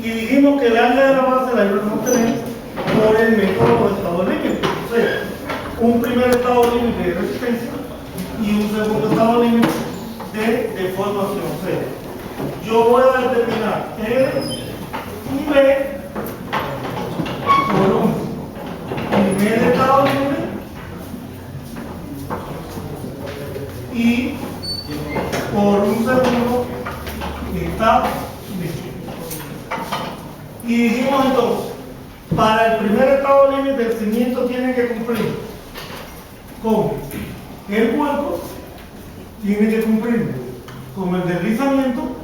Y dijimos que el área de la base la íbamos a obtener por el método de estado límite. O sea, un primer estado límite de resistencia y un segundo estado límite de deformación. O sea, yo voy a determinar E y B por un primer estado límite y por un segundo estado límite. Y dijimos entonces, para el primer estado límite el cimiento tiene que cumplir con el cuerpo, tiene que cumplir con el deslizamiento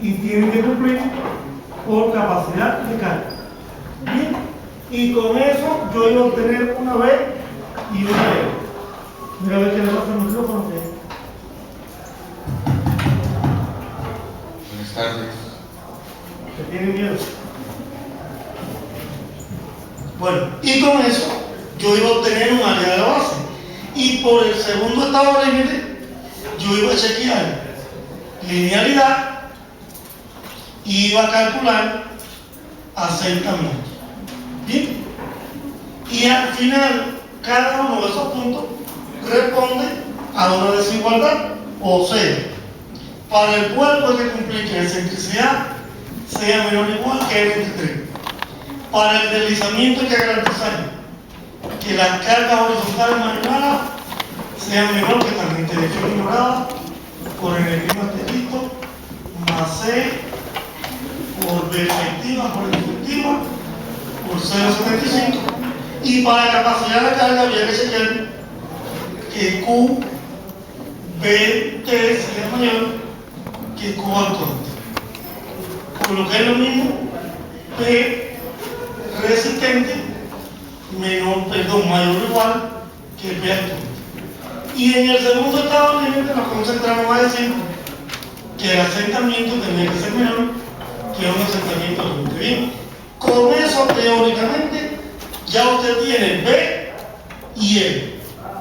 y tiene que cumplir por capacidad de carga. Bien, y con eso yo iba a obtener una B y una E. Mira a ver qué le pasa al micrófono. Buenas tardes. Que tienen miedo. Bueno, y con eso yo iba a obtener un área de la base. Y por el segundo estado límite, yo iba a chequear linealidad y iba a calcular asentamiento. Bien. Y al final, cada uno de esos puntos responde a una desigualdad. O sea, para el cuerpo hay que cumplir que la excentricidad sea menor o igual que L entre 3. Para el deslizamiento hay que garantizar que las cargas horizontales manipuladas sean menor que tangente de acción ignorada por el esquema asterisco más C por B efectiva por L efectiva por 0,75. Y para la capacidad de carga había que chequear que Q BT sea mayor que Q actuante. Por lo que es lo mismo, P resistente mayor o igual que P actuante. Y en el segundo estado límite nos concentramos a decir que el asentamiento tendría que ser menor que un asentamiento límite. Bien, con eso teóricamente ya usted tiene B y L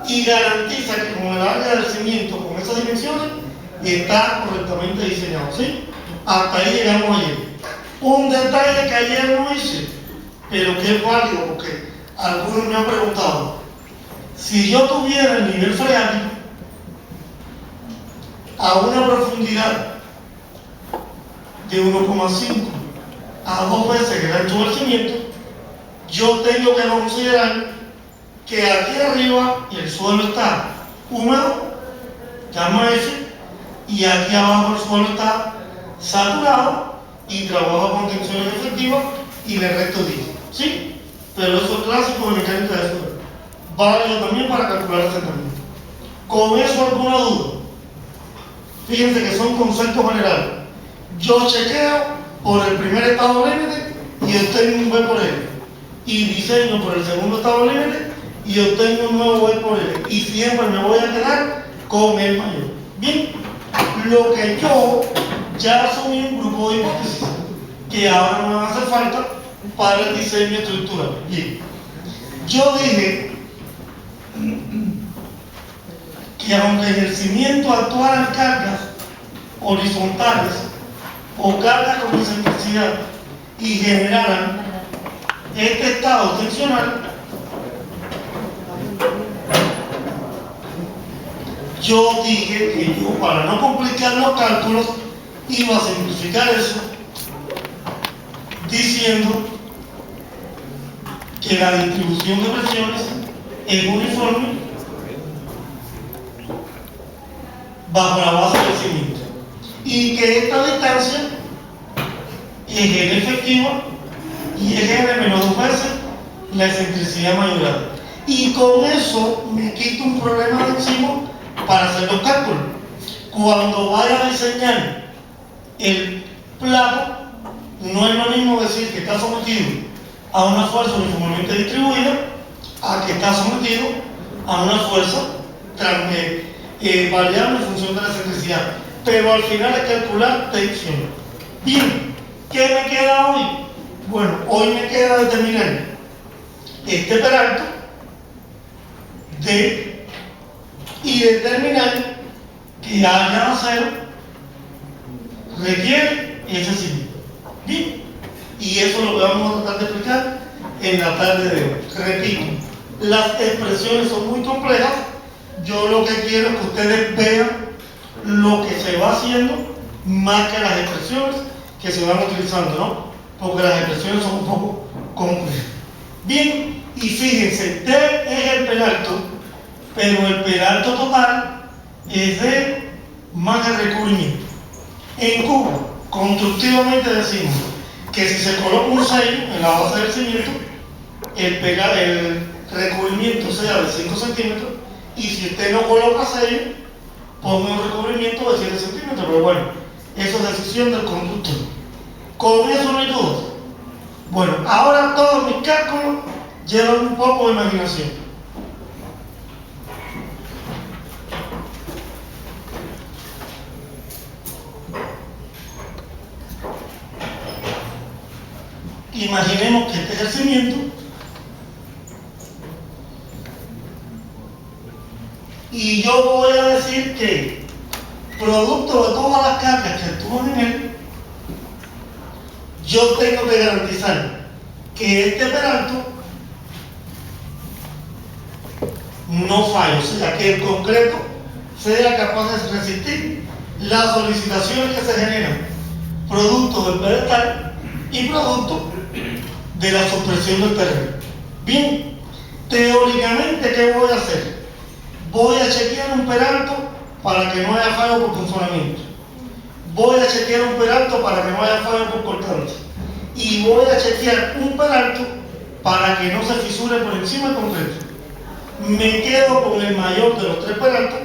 y garantiza que con el área del cimiento con esas dimensiones está correctamente diseñado, ¿sí? Hasta ahí llegamos ayer. Un detalle que ayer no hice, pero que es válido porque algunos me han preguntado: si yo tuviera el nivel freático a una profundidad de 1,5 a 2 veces el ancho del cimiento, yo tengo que considerar que aquí arriba el suelo está húmedo, llama F, y aquí abajo el suelo está saturado y trabaja con tensiones efectivas y le resto dígito, ¿sí? Pero eso es clásico de mecánica de suelo. Válido también para calcular el asentamiento. ¿Con eso alguna duda? Fíjense que son conceptos generales. Yo chequeo por el primer estado límite y obtengo un B por L. Y diseño por el segundo estado límite y obtengo un nuevo B por L. Y siempre me voy a quedar con el mayor. Bien, lo que yo ya asumí un grupo de hipótesis que ahora no me van a hacer falta para el diseño estructural. Bien, yo dije que aunque en el cimiento actuaran cargas horizontales o cargas con excentricidad y generaran este estado tensional, yo dije que yo, para no complicar los cálculos, iba a simplificar eso diciendo que la distribución de presiones es uniforme bajo la base del cimiento y que esta distancia es N efectiva y es N menos 2 veces la excentricidad mayorada. Y con eso me quito un problema de encima para hacer los cálculos. Cuando vaya a diseñar el plato, no es lo mismo decir que está sometido a una fuerza uniformemente distribuida a que está sometido a una fuerza variable en función de la excentricidad. Pero al final es calcular tensión. Bien, ¿qué me queda hoy? Bueno, hoy me queda determinar este peralto y determinar que área de acero requiere ese cimiento. Bien, y eso lo vamos a tratar de explicar en la tarde de hoy. Repito, las expresiones son muy complejas. Yo lo que quiero es que ustedes vean lo que se va haciendo más que las expresiones que se van utilizando, ¿no? Porque las expresiones son un poco complejas. Bien, y fíjense, T es el peralto, pero el peralto total es de más de recubrimiento. En Cuba, constructivamente decimos que si se coloca un sello en la base del cimiento, el recubrimiento sea de 5 centímetros, y si usted no coloca sello, ponga un recubrimiento de 7 centímetros, pero bueno, eso es decisión del constructor. Con eso no hay dudas. Bueno, ahora todos mis cálculos llevan un poco de imaginación. Imaginemos que este es el cimiento y yo voy a decir que producto de todas las cargas que actúan en él, yo tengo que garantizar que este peralto no falle, o sea, que el concreto sea capaz de resistir las solicitaciones que se generan producto del pedestal y producto de la supresión del terreno. Bien, teóricamente, ¿qué voy a hacer? Voy a chequear un peralto para que no haya fallo por punzonamiento. Voy a chequear un peralto para que no haya fallo por cortante. Y voy a chequear un peralto para que no se fisure por encima del concreto. Me quedo con el mayor de los 3 peraltos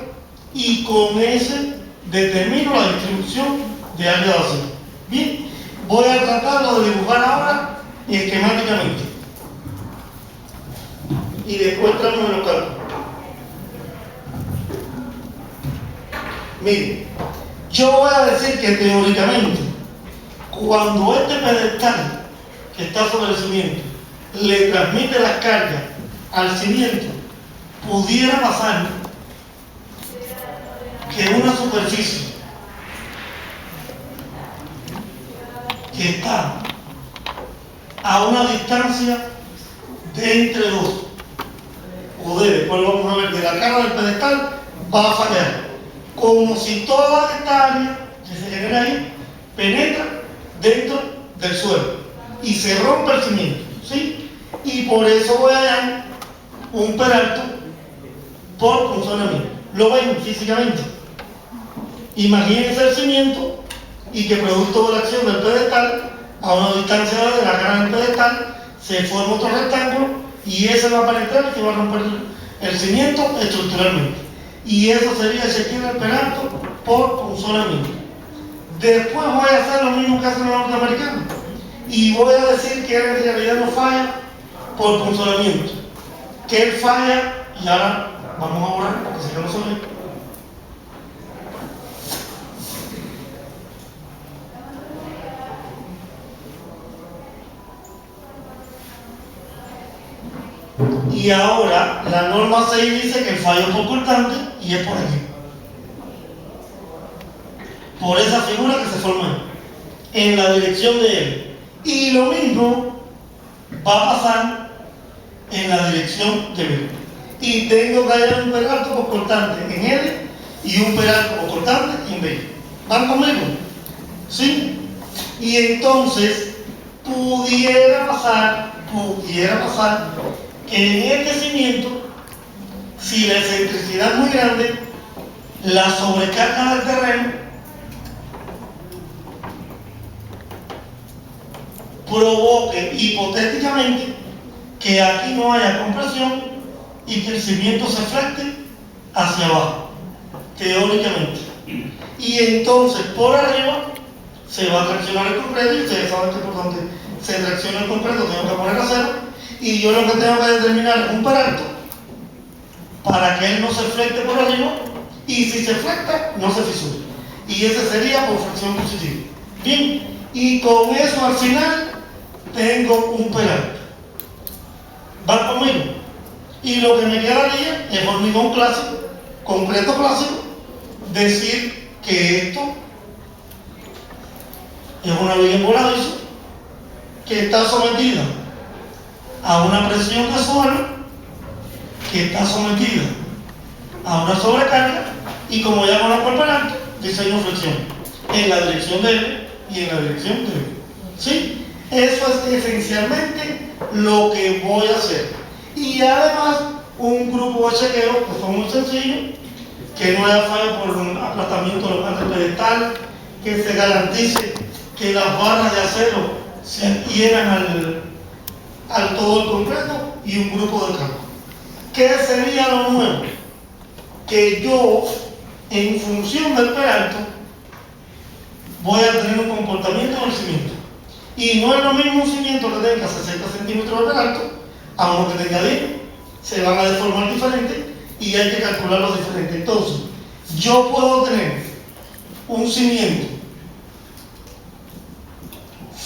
y con ese determino la distribución de área de acero. Bien, voy a tratarlo de dibujar ahora esquemáticamente. Y después entramos en los cálculos. Miren, yo voy a decir que teóricamente, cuando este pedestal que está sobre el cimiento le transmite las cargas al cimiento, pudiera pasar que una superficie que está a una distancia de entre 2 o de, después vamos a ver, de la cara del pedestal, va a fallar, como si toda esta área que se genera ahí penetra dentro del suelo y se rompe el cimiento, ¿sí? Y por eso voy a dar un peralto por punzonamiento. Lo ven físicamente. Imagínense el cimiento y que producto de la acción del pedestal, a una distancia de la cara del pedestal, se forma otro rectángulo y ese va a penetrar y se va a romper el cimiento estructuralmente. Y eso sería chequear el peralto por punzonamiento. Después voy a hacer lo mismo que hacen los norteamericanos y voy a decir que en realidad no falla por punzonamiento, que él falla, y ahora vamos a borrar porque si no se ve. Y ahora la norma 6 dice que el fallo es por cortante y es por aquí, por esa figura que se forma en la dirección de él. Y lo mismo va a pasar en la dirección de B. Y tengo que hallar un peralto por cortante en L y un peralto por cortante en B. ¿Van conmigo? ¿Sí? Y entonces pudiera pasar que en este cimiento, si la excentricidad es muy grande, la sobrecarga del terreno provoque hipotéticamente que aquí no haya compresión y que el cimiento se flecte hacia abajo, teóricamente. Y entonces por arriba se va a traccionar el concreto, y ustedes saben que por donde se tracciona el concreto tengo que poner acero, y yo lo que tengo que determinar es un peralto para que él no se flecte por arriba, y si se flecta, no se fisure. Y ese sería por fricción positiva. Bien, y con eso al final tengo un peralto. ¿Van conmigo? Y lo que me quedaría es hormigón clásico, concreto clásico, decir que esto es una viga en voladizo que está sometida a una presión de suelo, que está sometida a una sobrecarga, y como ya conozco el peranto, diseño flexión en la dirección de L y en la dirección de B. ¿Sí? Eso es esencialmente lo que voy a hacer. Y además, un grupo de chequeo que son muy sencillos, que no haya fallo por un aplastamiento local del pedestal, que se garantice que las barras de acero se adhieran al todo el concreto, y un grupo de cálculo. ¿Qué sería lo nuevo? Que yo, en función del peralto, voy a tener un comportamiento del cimiento. Y no es lo mismo un cimiento que tenga 60 centímetros de peralto a uno que tenga 10. Se van a deformar diferente y hay que calcularlo diferente. Entonces, yo puedo tener un cimiento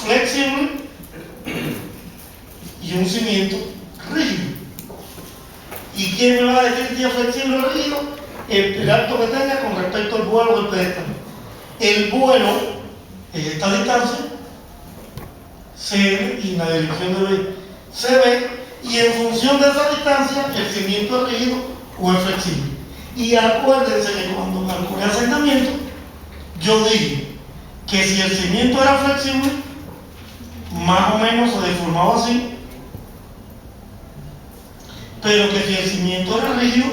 flexible y un cimiento rígido. ¿Y quién me va a decir si es flexible o rígido? El peralto que tenga con respecto al vuelo del pedestal. El vuelo en esta distancia, CB, y en la dirección de B, CB, y en función de esa distancia, el cimiento es rígido o es flexible. Y acuérdense que cuando calculé asentamiento, yo dije que si el cimiento era flexible, más o menos se deformaba así, pero que si el cimiento era rígido,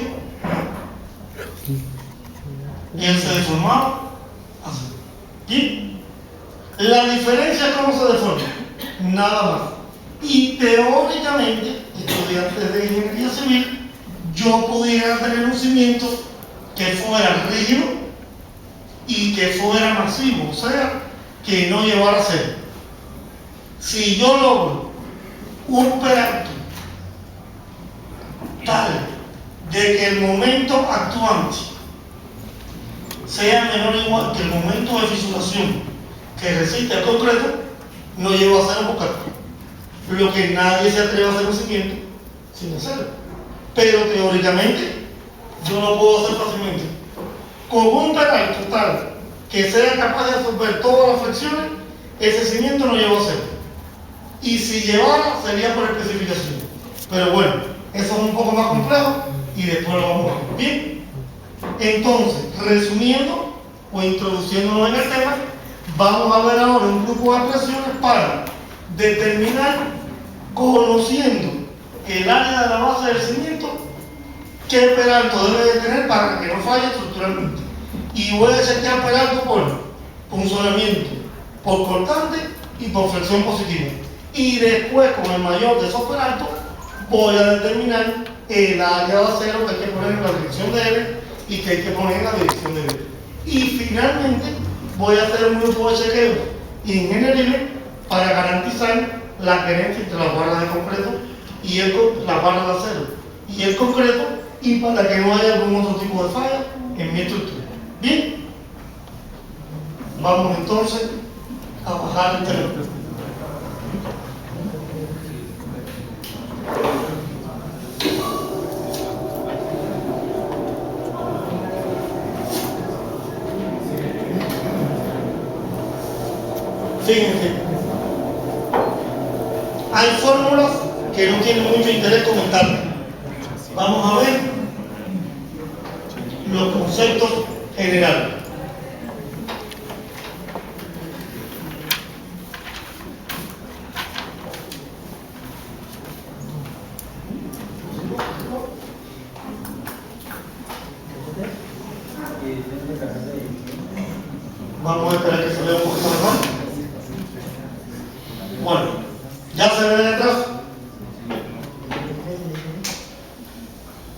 él se deformaba así. ¿Sí? La diferencia es cómo se deforma, nada más. Y teóricamente, estudiantes de ingeniería civil, yo pudiera tener un cimiento que fuera rígido y que fuera masivo, o sea, que no llevara acero. Si yo logro un peralto tal de que el momento actuante sea menor o igual que el momento de fisuración que resiste al concreto, no llevo acero por cálculo. Lo que nadie se atreve a hacer un cimiento sin acero. Pero teóricamente yo lo puedo hacer fácilmente. Con un peralto tal que sea capaz de absorber todas las flexiones, ese cimiento no lleva acero. Y si llevara, sería por especificación. Pero bueno, eso es un poco más complejo y después lo vamos a ver. Bien. Entonces, resumiendo o introduciéndonos en el tema, vamos a ver ahora un grupo de presiones para determinar, conociendo el área de la base del cimiento, qué peralto debe de tener para que no falle estructuralmente. Y voy a chequear peralto por punzonamiento, por cortante y por flexión positiva. Y después, con el mayor de esos peraltos, voy a determinar el área de acero que hay que poner en la dirección de L y que hay que poner en la dirección de B. Y finalmente, voy a hacer un grupo de chequeo ingenieriles para garantizar la adherencia entre las barras de concreto y las barras de acero y el concreto, y para que no haya algún otro tipo de falla en mi estructura. Bien, vamos entonces a bajar el teléfono. Fíjense, hay fórmulas que no tienen mucho interés comentar. Vamos a ver los conceptos generales. Vamos a esperar que se vea un poquito mejor. Bueno, ya se ve detrás.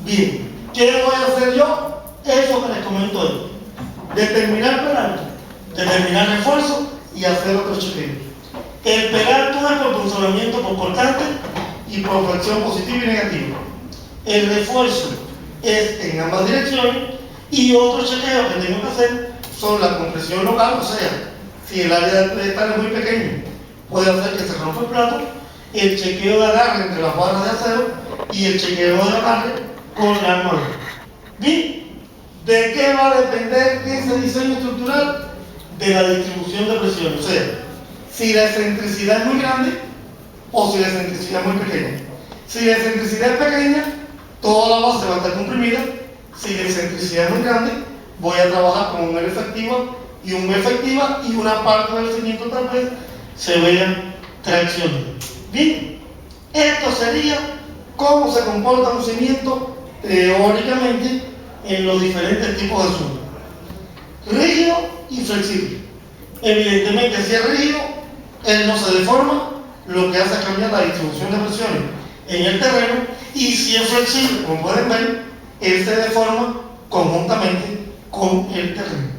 Bien, ¿qué voy a hacer yo? Eso que les comento hoy. Determinar peralto, determinar refuerzo y hacer otro chequeo. El peralto es por punzonamiento por cortante y por flexión positiva y negativa. El refuerzo es en ambas direcciones, y otro chequeo que tengo que hacer son la compresión local, o sea, si el área del pedestal es muy pequeño, puede hacer que se rompa el plato, el chequeo de agarre entre las barras de acero y el chequeo de agarre con la armadura. Bien, ¿de qué va a depender ese diseño estructural? De la distribución de presión. O sea, si la excentricidad es muy grande, o si la excentricidad es muy pequeña. Si la excentricidad es pequeña, toda la base va a estar comprimida. Si la excentricidad es muy grande, voy a trabajar con un L efectiva y un B efectiva y una parte del cimiento tal vez se vea traccionando. Bien, esto sería cómo se comporta un cimiento teóricamente en los diferentes tipos de suelo. Rígido y flexible. Evidentemente, si es rígido, él no se deforma, lo que hace es cambiar la distribución de presiones en el terreno, y si es flexible, como pueden ver, él se deforma conjuntamente con el terreno.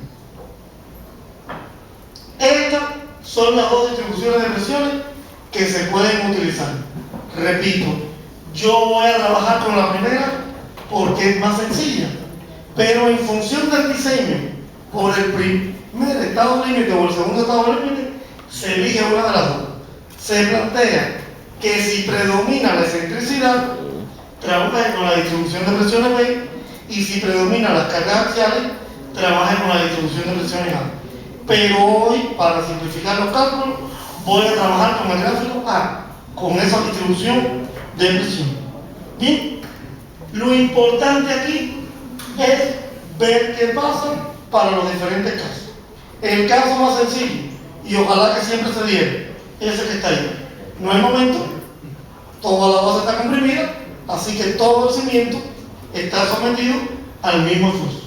Estas son las dos distribuciones de presiones que se pueden utilizar. Repito, yo voy a trabajar con la primera porque es más sencilla, pero en función del diseño, por el primer estado límite o el segundo estado límite, se elige una de las dos. Se plantea que si predomina la excentricidad, trabaje con la distribución de presiones B, y si predominan las cargas axiales, trabaje con la distribución de presiones A. Pero hoy, para simplificar los cálculos, voy a trabajar con el gráfico A, con esa distribución de presión. Bien, lo importante aquí es ver qué pasa para los diferentes casos. El caso más sencillo, y ojalá que siempre se diera, ese que está ahí. No hay momento, toda la base está comprimida, así que todo el cimiento está sometido al mismo esfuerzo.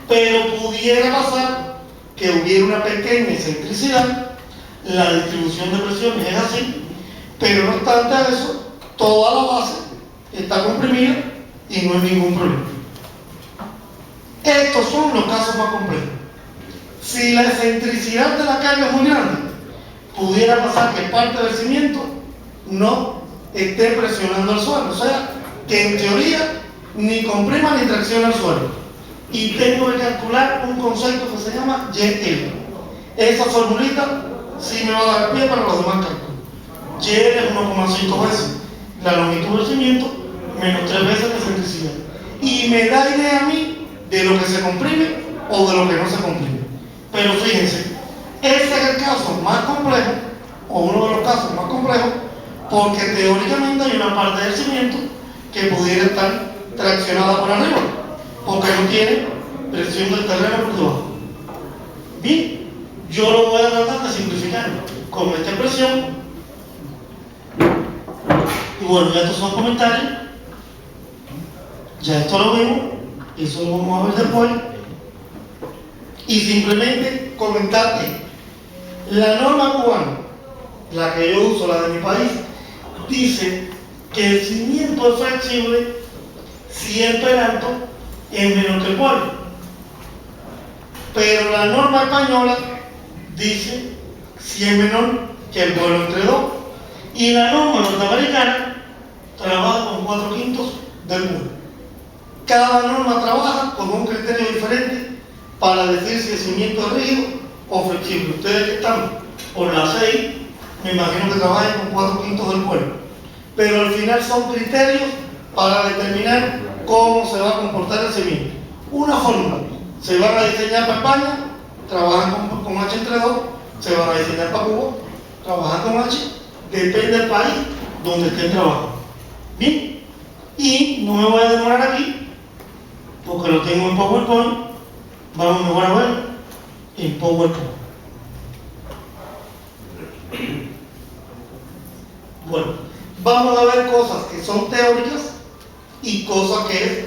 Pero pudiera pasar que hubiera una pequeña excentricidad, la distribución de presiones es así, pero no obstante eso, toda la base está comprimida y no hay ningún problema. Estos son los casos más complejos. Si la excentricidad de la carga es muy grande, pudiera pasar que parte del cimiento no esté presionando el suelo, o sea, que en teoría ni comprima ni tracciona el suelo. Y tengo que calcular un concepto que se llama YL. Esa formulita sí me va a dar pie para los demás cálculos. YL es 1,5 veces la longitud del cimiento menos 3 veces la excentricidad. Y me da idea a mí de lo que se comprime o de lo que no se comprime. Pero fíjense, ese es el caso más complejo, o uno de los casos más complejos, porque teóricamente hay una parte del cimiento que pudiera estar traccionada por arriba, porque no tiene presión del terreno por debajo. Bien, yo lo voy a tratar de simplificar con esta expresión. Y bueno, ya estos son comentarios. Ya esto lo vimos, eso lo vamos a ver después. Y simplemente comentar que la norma cubana, la que yo uso, la de mi país, dice que el cimiento es flexible si el peralto es menor que el pueblo. Pero la norma española dice si es menor que el pueblo entre 2. Y la norma norteamericana trabaja con 4/5 del pueblo. Cada norma trabaja con un criterio diferente para decir si el cimiento es rígido o flexible. Ustedes que están por la 6, me imagino que trabajan con 4/5 del pueblo. Pero al final son criterios para determinar cómo se va a comportar el cimiento. Una fórmula, se van a diseñar para España, trabajan con H entre 2, se van a diseñar para Cuba, trabajan con H, depende del país donde estén trabajando. Bien, y no me voy a demorar aquí, porque lo tengo en PowerPoint, vamos mejor a ver en PowerPoint. Bueno, vamos a ver cosas que son teóricas y cosas que es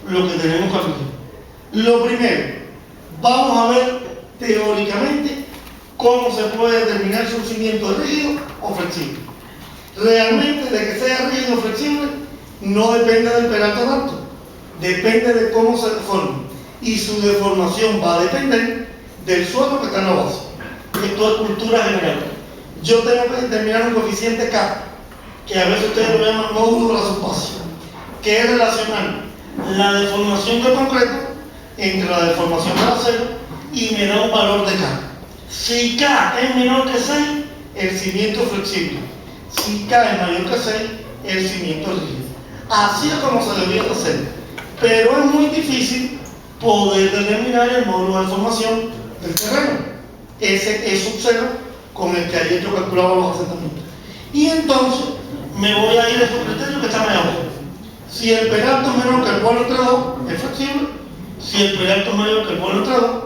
lo que tenemos que aplicar. Lo primero, vamos a ver teóricamente cómo se puede determinar si un cimiento es rígido o flexible. Realmente, de que sea rígido o flexible, no depende del peralto tanto, depende de cómo se deforme. Y su deformación va a depender del suelo que está en la base. Esto es cultura general. Yo tengo que determinar un coeficiente K, que a veces ustedes lo llaman módulo de la subbase, que es relacionar la deformación del concreto entre la deformación del acero y me da un valor de K. Si K es menor que 6, el cimiento es flexible. Si K es mayor que 6, el cimiento es rígido. Así es como se debería hacer. Pero es muy difícil poder determinar el módulo de deformación del terreno. Ese es sub 0 con el que ayer yo calculaba los asentamientos. Y entonces me voy a ir a esos criterios que están allá abajo. Si el peralto es menor que el vuelo entre dos, es flexible. Si el peralto es mayor que el vuelo entre dos,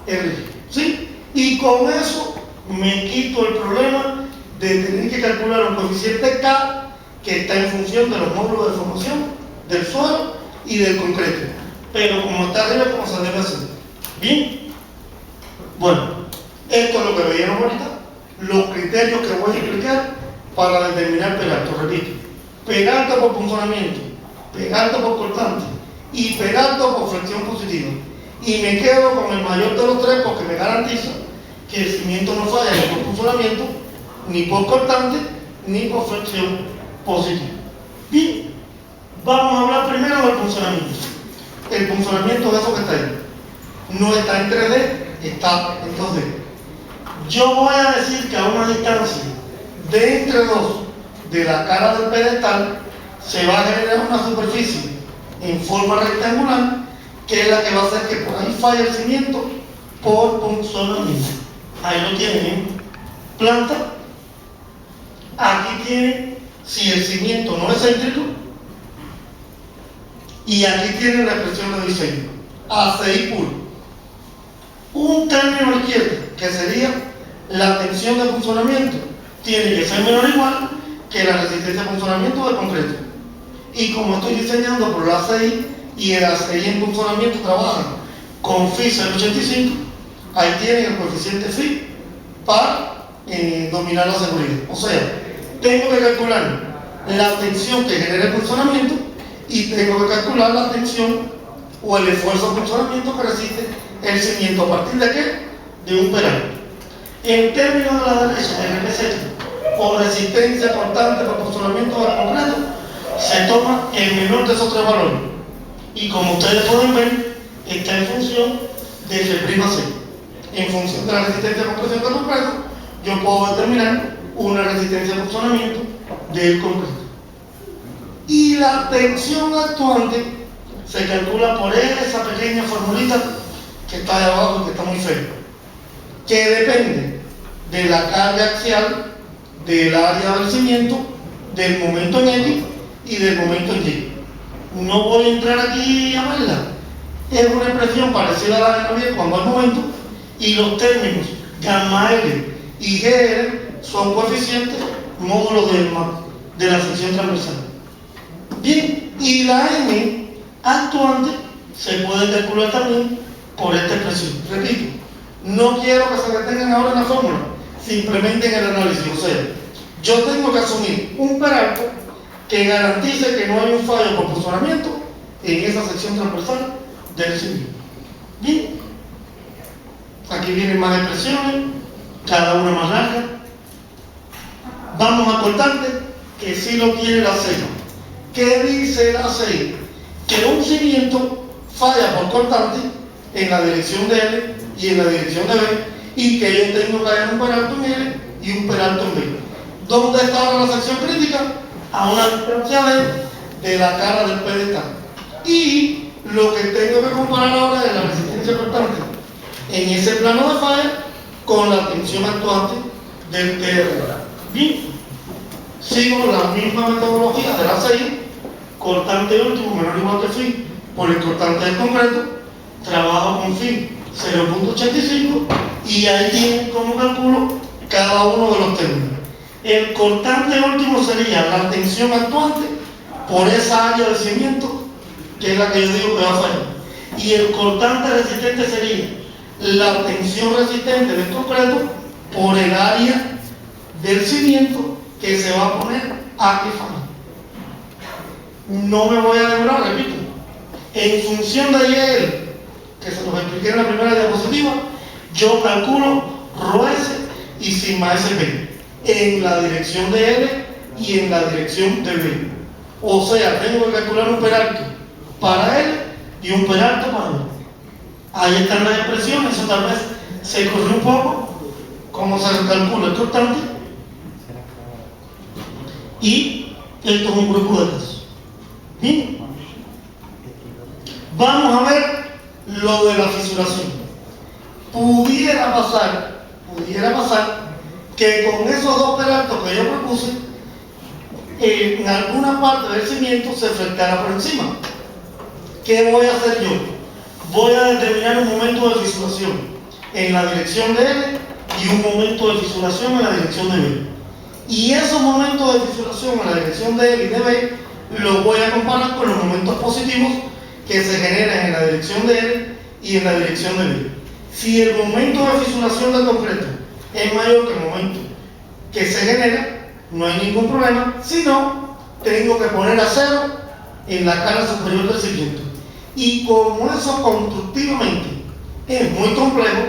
es rígido. ¿Sí? Y con eso me quito el problema de tener que calcular un coeficiente K que está en función de los módulos de formación del suelo y del concreto. Pero como está arriba, como se debe hacer. ¿Bien? Bueno, esto es lo que veíamos ahorita. Los criterios que voy a explicar para determinar peralto. Repito, peralto por punzonamiento, peralto por cortante y peralto por flexión positiva. Y me quedo con el mayor de los tres porque me garantiza que el cimiento no falla ni por punzonamiento, ni por cortante, ni por flexión positiva. Bien, vamos a hablar primero del punzonamiento. El punzonamiento es eso que está ahí. No está en 3D, está en 2D. Yo voy a decir que a una distancia de entre 2 de la cara del pedestal se va a generar una superficie en forma rectangular que es la que va a hacer que por ahí falle el cimiento por punzonamiento. Ahí lo tienen en planta. Aquí tienen si el cimiento no es céntrico y aquí tienen la expresión de diseño ACI puro. Un término a la izquierda que sería la tensión de punzonamiento tiene que ser menor o igual que la resistencia de punzonamiento del concreto. Y como estoy diseñando por la ACI y el ACI en punzonamiento trabaja con Φ 0.85, ahí tienen el coeficiente Φ para dominar la seguridad. O sea, tengo que calcular la tensión que genera el punzonamiento y tengo que calcular la tensión o el esfuerzo de punzonamiento que resiste el cimiento. ¿A partir de qué? De un peralto. En términos de la derecha, RPZ, por resistencia cortante, por punzonamiento del concreto, se toma el menor de esos tres valores. Y como ustedes pueden ver, está en función de F'C. En función de la resistencia de compresión del concreto, yo puedo determinar una resistencia de punzonamiento del concreto. Y la tensión actuante se calcula por esa pequeña formulita que está ahí abajo y que está muy fea, que depende de la carga axial, del área del cimiento, del momento en X y del momento en Y. No voy a entrar aquí a verla. Es una expresión parecida a la de Javier cuando hay momento, y los términos gamma L y GR son coeficientes módulos de la sección transversal. Bien, y la M actuante se puede calcular también por esta expresión. Repito, no quiero que se detengan ahora en la fórmula, simplemente en el análisis. O sea, yo tengo que asumir un peralto que garantice que no hay un fallo por punzonamiento en esa sección transversal del cimiento. Bien, aquí vienen más expresiones, cada una más larga. Vamos a cortante, que sí lo quiere la CI. ¿Qué dice la CI? Que un cimiento falla por cortante en la dirección de L y en la dirección de B, y que yo tengo que hallar un peralto en L y un peralto en B. ¿Dónde está ahora la sección crítica? A una distancia de la cara del pedestal. Y lo que tengo que comparar ahora es la resistencia cortante en ese plano de falla con la tensión actuante del TR. Bien, sigo la misma metodología de la CI, cortante último menor o igual que Φ por el cortante del concreto, trabajo con Φ 0.85 y ahí tienen como calculo cada uno de los términos. El cortante último sería la tensión actuante por esa área de cimiento, que es la que yo digo que va a fallar. Y el cortante resistente sería la tensión resistente del concreto por el área del cimiento que se va a poner a que falla. No me voy a demorar, repito. En función de ayer, que se los expliqué en la primera diapositiva, yo calculo ρS y sigma SP en la dirección de L y en la dirección de B. O sea, tengo que calcular un peralto para L y un peralto para B. Ahí están las expresiones, eso tal vez se corrió un poco, cómo se calcula el cortante. Y esto es un grupo de casos. Bien, vamos a ver lo de la fisuración. Pudiera pasar que con esos dos peraltos que yo propuse, en alguna parte del cimiento se flectara por encima. ¿Qué voy a hacer yo? Voy a determinar un momento de fisuración en la dirección de L y un momento de fisuración en la dirección de B. Y esos momentos de fisuración en la dirección de L y de B los voy a comparar con los momentos positivos que se generan en la dirección de L y en la dirección de B. Si el momento de fisuración del concreto es mayor que el momento que se genera, no hay ningún problema. Si no, tengo que poner a cero en la cara superior del cimiento. Y como eso constructivamente es muy complejo,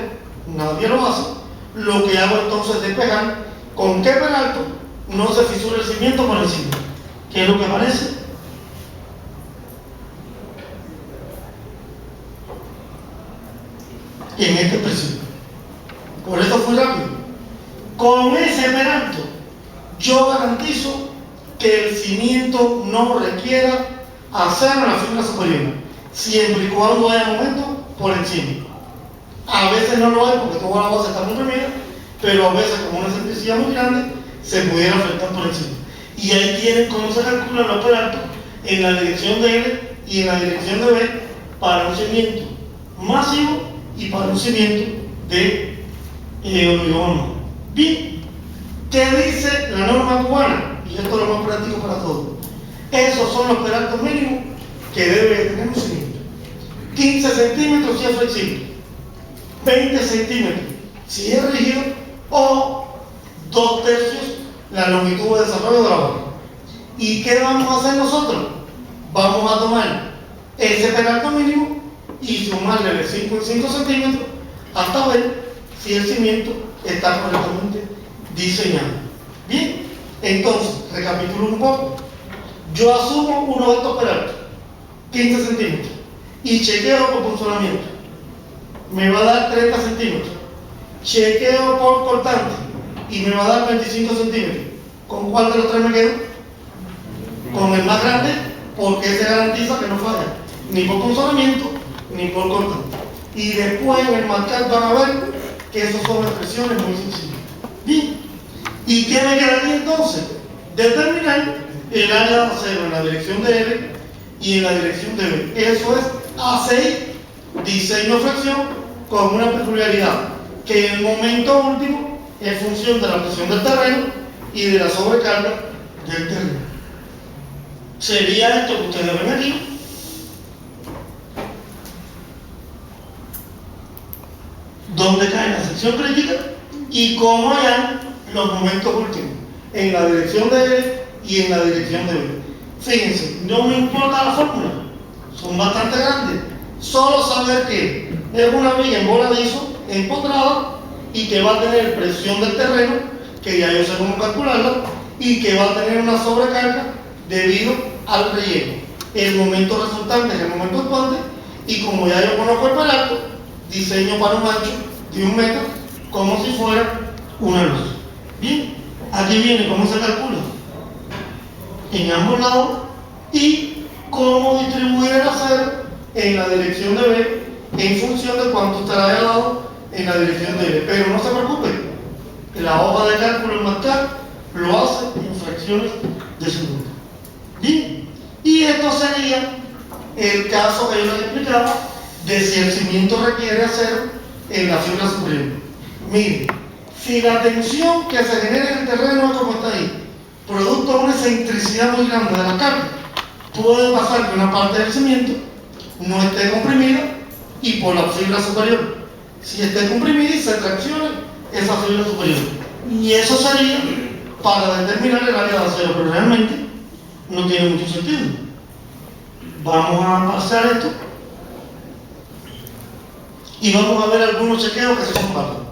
nadie lo hace, lo que hago entonces es despejar con qué peralto no se fisura el cimiento por encima. ¿Qué es lo que aparece? En este principio. Por eso fui rápido. Con ese peralto yo garantizo que el cimiento no requiera acero en la fibra superior, siempre y cuando haya momento por encima. A veces no lo hay porque toda la base está muy comprimida, pero a veces como una excentricidad muy grande se pudiera afectar por encima. Y ahí tienen cómo se calculan los peraltos en la dirección de L y en la dirección de B para un cimiento masivo y para un cimiento de hormigón. Bien, ¿qué dice la norma cubana? Y esto es lo más práctico para todos. Esos son los peraltos mínimos que debe tener un cimiento. 15 centímetros si es flexible, 20 centímetros si es rígido, o 2/3 la longitud de desarrollo de la base. ¿Y qué vamos a hacer nosotros? Vamos a tomar ese peralto mínimo y sumarle de 5 en 5 centímetros hasta ver si el cimiento está correctamente diseñado. Bien, entonces, recapitulo un poco. Yo asumo uno de estos peraltos, 15 centímetros, y chequeo por funcionamiento. Me va a dar 30 centímetros. Chequeo por cortante y me va a dar 25 centímetros. ¿Con cuál de los tres me quedo? Con el más grande, porque ese garantiza que no falla, ni por funcionamiento, ni por cortante. Y después en el marcar van a ver que esas son expresiones muy sencillas. Bien, ¿y qué me quedaría entonces? Determinar el área de acero en la dirección de L y en la dirección de B. Eso es A6, diseño flexión, con una peculiaridad, que el momento último es función de la presión del terreno y de la sobrecarga del terreno. Sería esto que ustedes ven aquí. Donde cae la sección crítica y cómo hallar los momentos últimos en la dirección de L y en la dirección de B. Fíjense, no me importa la fórmula, son bastante grandes. Solo saber que es una viga en voladizo, empotrada, y que va a tener presión del terreno, que ya yo sé cómo calcularla, y que va a tener una sobrecarga debido al relleno. El momento resultante es el momento actuante, y como ya yo conozco el peralto, diseño para un ancho de 1 metro como si fuera una luz. Bien, aquí viene cómo se calcula en ambos lados y cómo distribuir el acero en la dirección de B en función de cuánto estará de lado en la dirección de B. Pero no se preocupe, la hoja de cálculo en marcar lo hace en fracciones de segundo. Bien, y esto sería el caso que yo les explicaba de si el cimiento requiere acero en la fibra superior. Miren, si la tensión que se genera en el terreno es como está ahí, producto de una excentricidad muy grande de la carga, puede pasar que una parte del cimiento no esté comprimida y por la fibra superior, si esté comprimida y se traccione esa fibra superior. Y eso sería para determinar el área de acero, pero realmente no tiene mucho sentido. Vamos a pasar esto y vamos a ver algunos chequeos que son válidos.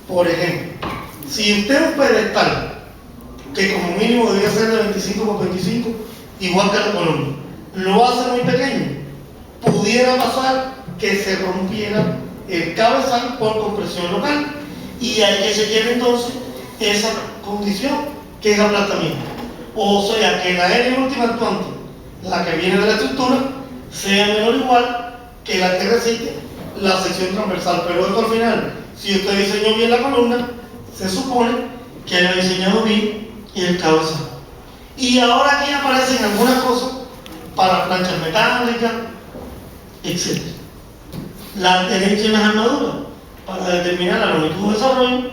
Por ejemplo, si usted es un pedestal que como mínimo debería ser de 25 por 25, igual que la columna, lo hace muy pequeño, pudiera pasar que se rompiera el cabezal por compresión local, y hay que chequear entonces esa condición que es aplastamiento. O sea, que la L última actuante, la que viene de la estructura, sea menor o igual que la que resiste la sección transversal. Pero esto al final, si usted diseñó bien la columna, se supone que haya diseñado bien el cabezal. Y ahora aquí aparecen algunas cosas para planchas metálicas, etc. La adherencia en las armaduras para determinar la longitud de desarrollo.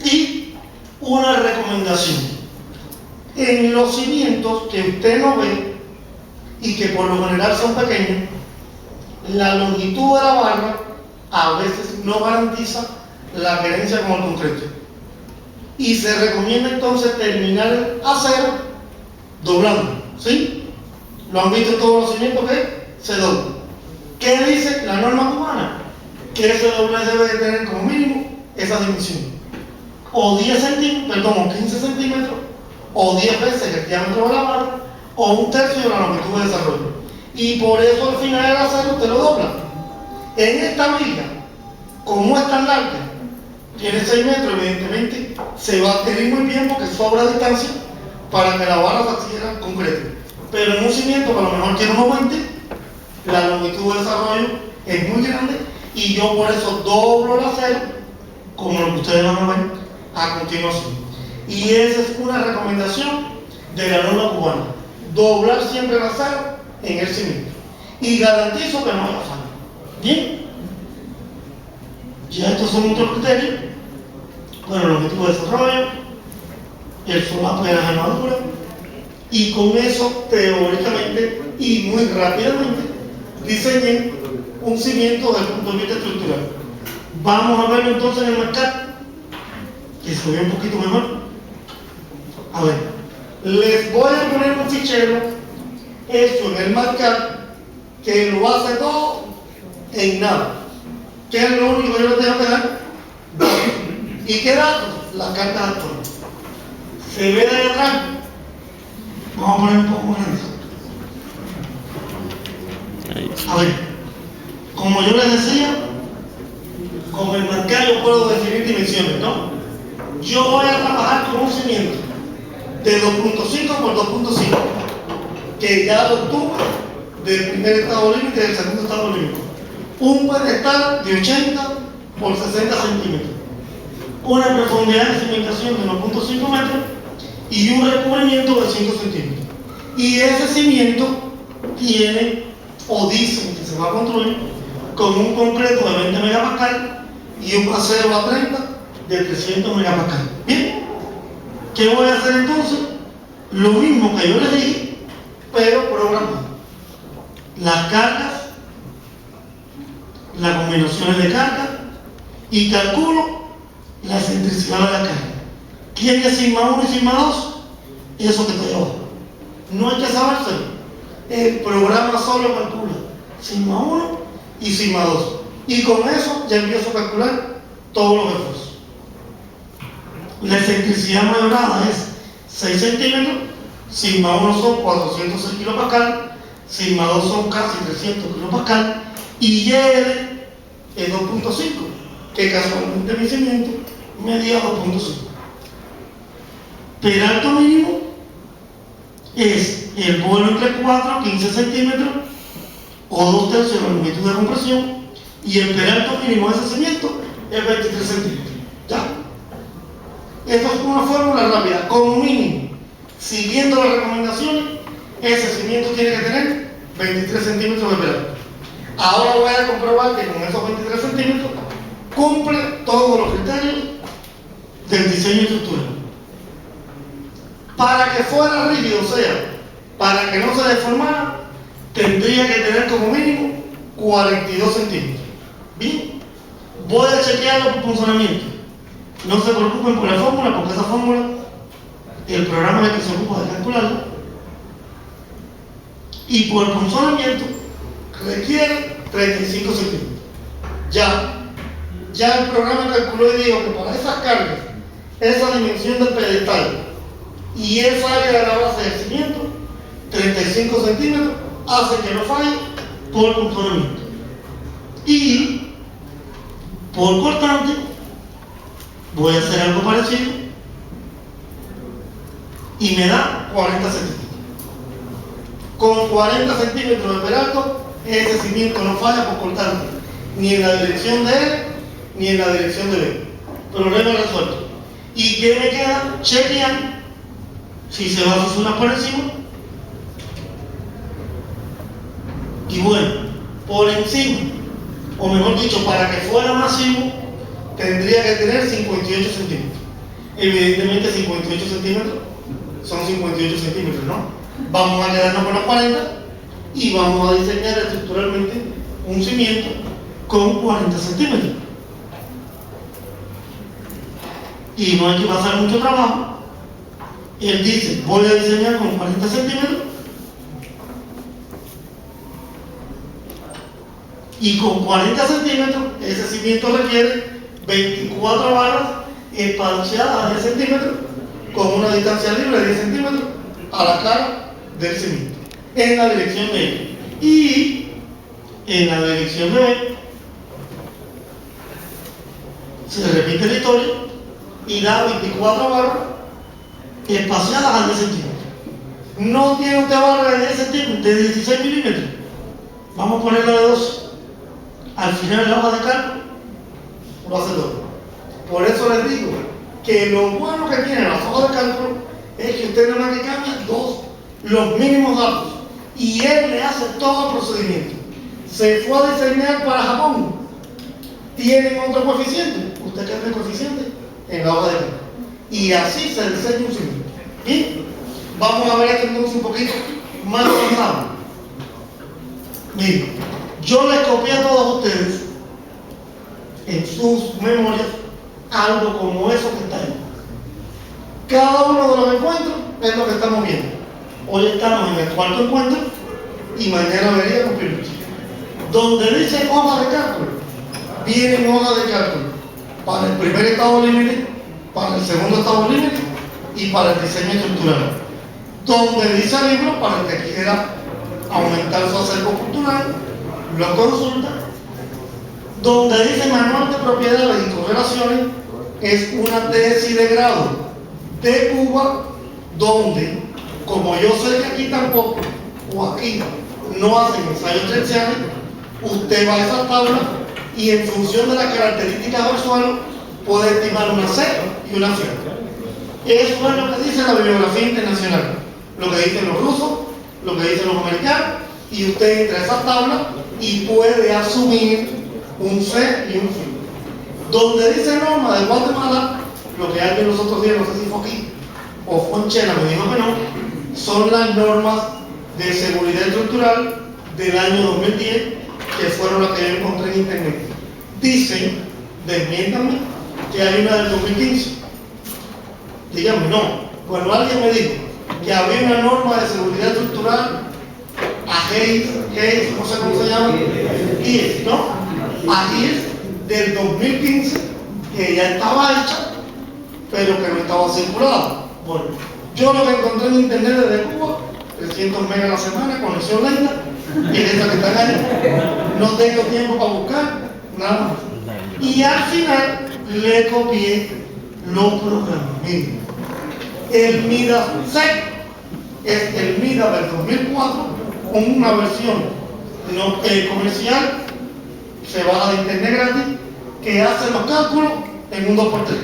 Y una recomendación. En los cimientos que usted no ve y que por lo general son pequeños, la longitud de la barra a veces no garantiza la adherencia con el concreto. Y se recomienda entonces terminar el acero doblando, ¿sí? Lo han visto en todos los cimientos que se dobla. ¿Qué dice la norma cubana? Que ese doble debe de tener como mínimo esa dimensión. O 10 centímetros, perdón, o 15 centímetros, o 10 veces el diámetro de la barra, o un tercio de la longitud de desarrollo. Y por eso al final del acero usted lo dobla. En esta viga, como es tan larga, tiene 6 metros, evidentemente se va a adherir muy bien porque sobra distancia para que la barra se adhiera concreta. Pero en un cimiento que a lo mejor tiene unos 20, la longitud de desarrollo es muy grande y yo por eso doblo el acero, como lo que ustedes van a ver a continuación. Y esa es una recomendación de la norma cubana: doblar siempre el acero en el cimiento. Y garantizo que no haya falla. Bien, ya estos son otros criterios. Bueno, el objetivo de desarrollo, el solapo de las armaduras, y con eso teóricamente y muy rápidamente diseñen un cimiento desde el punto de vista estructural. Vamos a verlo entonces en el marcar, que se ve un poquito mejor. A ver, les voy a poner un fichero hecho en el marcar que lo hace todo en nada. ¿Qué es lo único que yo les tengo que dar? ¿Y qué datos? Las cartas actuales. ¿Se ve de atrás? Vamos a poner un poco más grande. A ver, como yo les decía, con el marcar yo puedo definir dimensiones, ¿no? Yo voy a trabajar con un cimiento de 2.5 por 2.5, que ya lo tuve del primer estado límite y del segundo estado límite. Un pedestal de 80 por 60 centímetros. Una profundidad de cimentación de 1.5 metros y un recubrimiento de 5 centímetros. Y ese cimiento tiene, o dicen que se va a construir, con un concreto de 20 megapascal y un acero a 30 de 300 megapascal. Bien, ¿qué voy a hacer entonces? Lo mismo que yo les dije, pero programado. Las cargas, las combinaciones de cargas, y calculo la excentricidad de la carga. ¿Quién es sigma 1 y sigma 2? Eso que estoy abajo. No hay que sabérselo. El programa solo calcula sigma 1 y sigma 2. Y con eso ya empiezo a calcular todos los esfuerzos. La excentricidad mayorada es 6 centímetros, sigma 1 son 406 kilopascal, sigma 2 son casi 300 kilopascal, y YL es 2.5, que casualmente mi cimiento medía 2.5. Peralto mínimo es el vuelo entre 4 y 15 centímetros o 2 tercios de la longitud de compresión, y el peralto mínimo de ese cimiento es 23 centímetros. ¿Ya? Esto es una fórmula rápida. Como mínimo, siguiendo las recomendaciones, ese cimiento tiene que tener 23 centímetros de peralto. Ahora voy a comprobar que con esos 23 centímetros cumple todos los criterios del diseño estructural. Para que fuera rígido, o sea, para que no se deformara, tendría que tener como mínimo 42 centímetros. Bien, voy a chequearlo por funcionamiento. No se preocupen por la fórmula, porque esa fórmula, el programa es el que se ocupa de calcularla. Y por funcionamiento, requiere 35 centímetros. Ya el programa calculó y dijo que para esas cargas, esa dimensión del pedestal y esa área de la base del cimiento, 35 centímetros, hace que no falle por funcionamiento. Y por cortante, voy a hacer algo parecido y me da 40 centímetros. Con 40 centímetros de peralto, ese cimiento no falla por cortante, ni en la dirección de L, ni en la dirección de B. Problema resuelto. ¿Y qué me queda? Chequear si se va a fusionar por encima. Y bueno, por encima, o mejor dicho, para que fuera masivo, tendría que tener 58 centímetros. Evidentemente 58 centímetros son 58 centímetros, ¿no? Vamos a quedarnos con los 40 y vamos a diseñar estructuralmente un cimiento con 40 centímetros. Y no hay que pasar mucho trabajo. Él dice, voy a diseñar con 40 centímetros y con 40 centímetros ese cimiento requiere 24 barras espaciadas a 10 centímetros con una distancia libre de 10 centímetros a la cara del cimiento en la dirección de E. Y en la dirección de B se repite la historia y da 24 barras espaciadas a 10 centímetros. No tiene usted barra de 10 centímetros, de 16 milímetros. Vamos a ponerlo de 12. Al final de la hoja de cálculo lo hace todo. Por eso les digo que lo bueno que tienen las hojas de cálculo es que usted nada más que cambia los mínimos datos y él le hace todo el procedimiento. Se fue a diseñar para Japón, tienen otro coeficiente, usted cambia el coeficiente en la hoja de cálculo y así se diseña un cimiento. Bien, vamos a ver esto entonces un poquito más avanzado. Miren, yo les copié a todos ustedes en sus memorias algo como eso que está ahí. Cada uno de los encuentros es lo que estamos viendo. Hoy estamos en el cuarto encuentro y mañana veríamos primero. Donde dice hoja de cálculo, vienen hojas de cálculo para el primer estado límite, para el segundo estado límite y para el diseño estructural. Donde dice libro, para el que quiera aumentar su acervo cultural, lo consulta. Donde dice manual de propiedades y correlaciones, es una tesis de grado de Cuba, donde, como yo sé que aquí tampoco, o aquí, no hacen ensayos terciarios, usted va a esa tabla y en función de las características del suelo puede estimar una C y una C. Eso es lo que dice la bibliografía internacional, lo que dicen los rusos, lo que dicen los americanos, y usted entra a esa tabla y puede asumir un C y un C. Donde dice norma de Guatemala, lo que alguien los otros días, no sé si fue aquí o fue en Chela, me dijo que no, son las normas de seguridad estructural del año 2010, que fueron las que yo encontré en internet. Dicen, desmiéntanme, que hay una del 2015. Díganme, no. Bueno, alguien me dijo que había una norma de seguridad estructural, AGIS, no sé cómo se llama, IES, ¿no? AGIS del 2015, que ya estaba hecha, pero que no estaba circulada. Bueno, yo lo que encontré en internet desde Cuba, 300 megas a la semana, conexión lenta, y es esa que está ahí. No tengo tiempo para buscar, nada más. Y al final le copié los programas. Miren, el MIDA SEC es el MIDA del 2004, con una versión no, comercial, se baja de internet gratis, que hace los cálculos en un 2x3.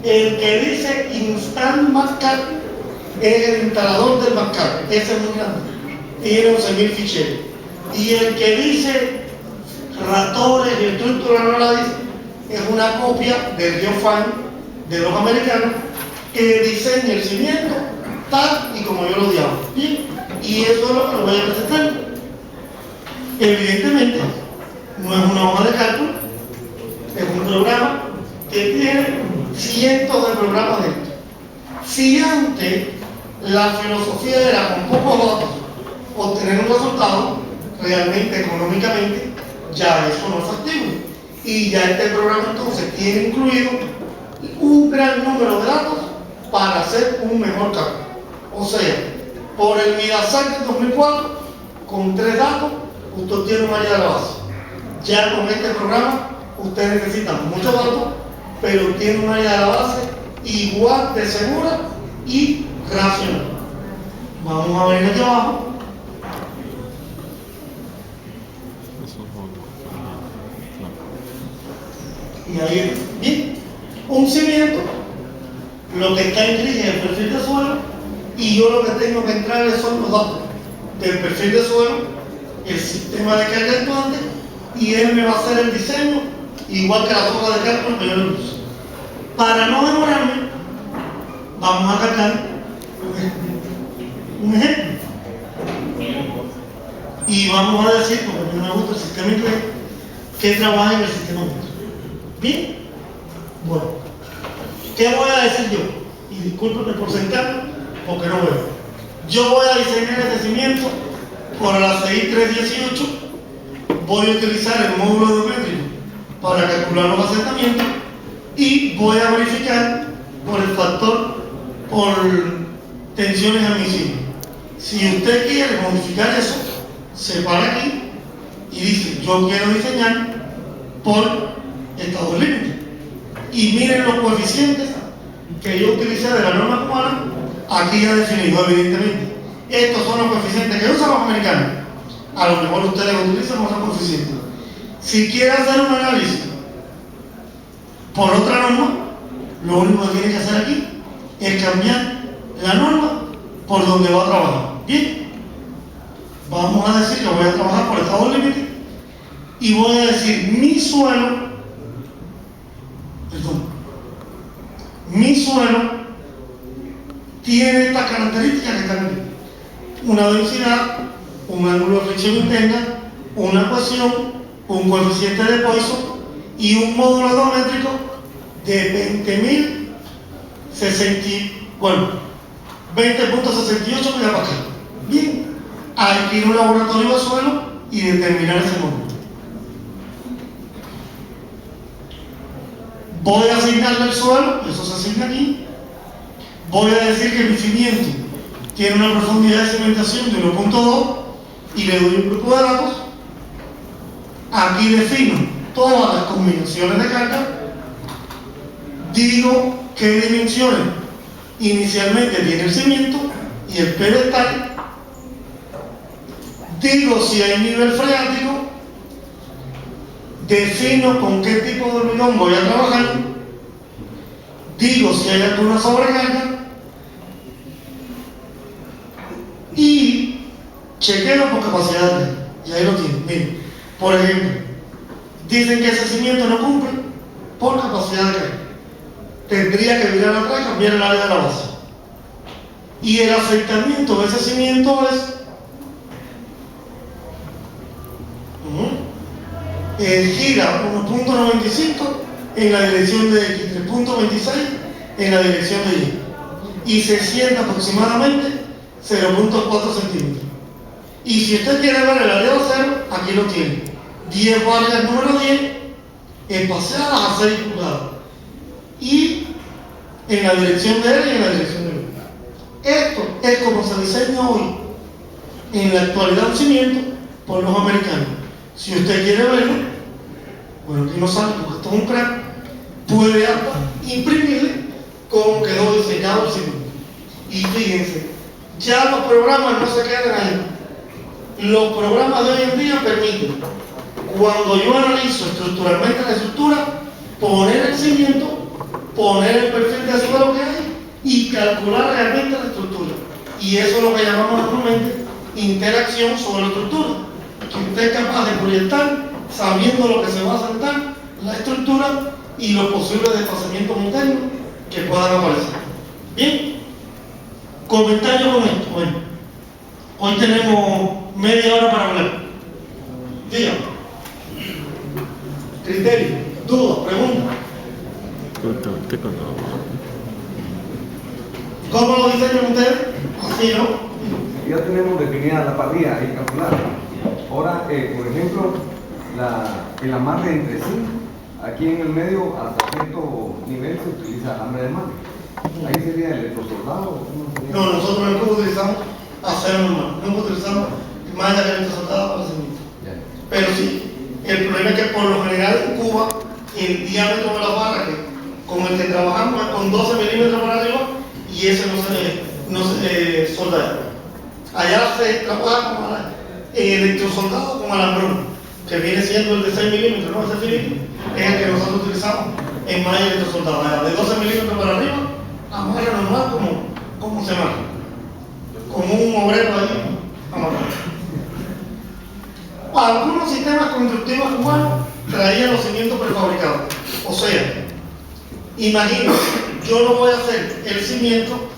El que dice Instant Mascar es el instalador del Mascar, ese es muy grande, tiene 11.000 ficheros. Y el que dice Ratores y Structural Analysis es una copia del GeoFine de los americanos que diseña el cimiento tal y como yo lo llamo. Bien, y eso es lo que lo voy a presentar. Evidentemente, no es una hoja de cálculo, es un programa que tiene cientos de programas dentro. Si antes la filosofía era con pocos datos obtener un resultado, realmente económicamente ya eso no es factible. Y ya este programa entonces tiene incluido un gran número de datos para hacer un mejor cálculo. O sea, por el MIDASAC del 2004, con 3 datos, usted tiene un área de la base. Ya con este programa, usted necesita muchos datos, pero tiene un área de la base igual de segura y racional. Vamos a ver aquí abajo. Y ahí, bien. un cimiento, lo que está en gris es el perfil de suelo, y yo lo que tengo que entrar son los datos del perfil de suelo, el sistema de carga actuante, y él me va a hacer el diseño, igual que la hoja de cálculo que yo le uso. Para no demorarme, vamos a cargar un ejemplo. Y vamos a decir, porque a mí no me gusta el sistema inglés, que trabaja en el sistema inglés. ¿Bien? Bueno, ¿qué voy a decir yo? Y discúlpenme por sentarme, porque no veo. Yo voy a diseñar este cimiento por la CI 318. Voy a utilizar el módulo geométrico para calcular los asentamientos y voy a verificar por el factor por tensiones admisibles. Si usted quiere modificar eso, se para aquí y dice: yo quiero diseñar por estado límite. Y miren los coeficientes que yo utilicé de la norma cubana, aquí ya definido, evidentemente. Estos son los coeficientes que usan los americanos. A lo mejor ustedes utilizan otros coeficientes. Si quiere hacer un análisis por otra norma, lo único que tiene que hacer aquí es cambiar la norma por donde va a trabajar. Bien, vamos a decir que voy a trabajar por estado límite y voy a decir mi suelo tiene estas características que están aquí: una densidad, un ángulo de fricción interna, una ecuación, un coeficiente de Poisson y un módulo geométrico de 20.68 megapascal. Bien, hay que ir a un laboratorio de suelo y determinar ese módulo. Voy a asignarle el suelo, eso se asigna aquí. Voy a decir que mi cimiento tiene una profundidad de cimentación de 1.2 y le doy un grupo de datos. Aquí defino todas las combinaciones de carga. Digo qué dimensiones inicialmente tiene el cimiento y el pedestal. Digo si hay nivel freático. Defino con qué tipo de hormigón voy a trabajar. Digo si hay alguna sobrecarga. Y chequeo por capacidad de carga. Y ahí lo tienen. Miren, por ejemplo, dicen que ese cimiento no cumple por capacidad de carga. Tendría que mirar atrás y cambiar el área de la base. Y el afectamiento de ese cimiento es gira 1.95 en la dirección de X, 3.26 en la dirección de Y, y se sienta aproximadamente 0.4 centímetros. Y si usted quiere ver el área de acero, aquí lo tiene: 10 barras número 10 espaciadas a 6 pulgadas, y en la dirección de L y en la dirección de B. Esto es como se diseña hoy en la actualidad un cimiento por los americanos. Si usted quiere verlo, bueno, aquí no sale porque esto es un crack, puede hasta imprimirle cómo quedó diseñado el cimiento. Y fíjense, ya los programas no se quedan ahí. Los programas de hoy en día permiten, cuando yo analizo estructuralmente la estructura, poner el cimiento, poner el perfil de suelo que hay y calcular realmente la estructura. Y eso es lo que llamamos normalmente interacción sobre la estructura, que usted es capaz de proyectar sabiendo lo que se va a sentar, la estructura y los posibles desplazamientos internos que puedan aparecer. Bien, comentario con esto. Bueno, hoy tenemos media hora para hablar. Dígame. Criterio, dudas, preguntas. ¿Cómo lo diseñan ustedes? Así, ¿no? Ya tenemos definida la parrilla y calculada. Ahora, por ejemplo, el amarre entre sí, aquí en el medio, hasta cierto nivel se utiliza alambre de mano. Ahí sería electrosoldado. No, nosotros nunca utilizamos acero normal, nunca utilizamos malla electrosoldada para el cimiento. Pero sí, el problema es que por lo general en Cuba el diámetro de la barra con el que trabajamos es con 12 milímetros para arriba, y ese no se solda. Allá se trabaja con electrosoldado con alambrón, que viene siendo el de 6 milímetros, no ese filito, es el que nosotros utilizamos en malla electrosoldada, de 12 milímetros para arriba, amarra normal como se marca, como un obrero ahí amarrado. Algunos sistemas constructivos cubanos traían los cimientos prefabricados. O sea, imagínense, yo no voy a hacer el cimiento,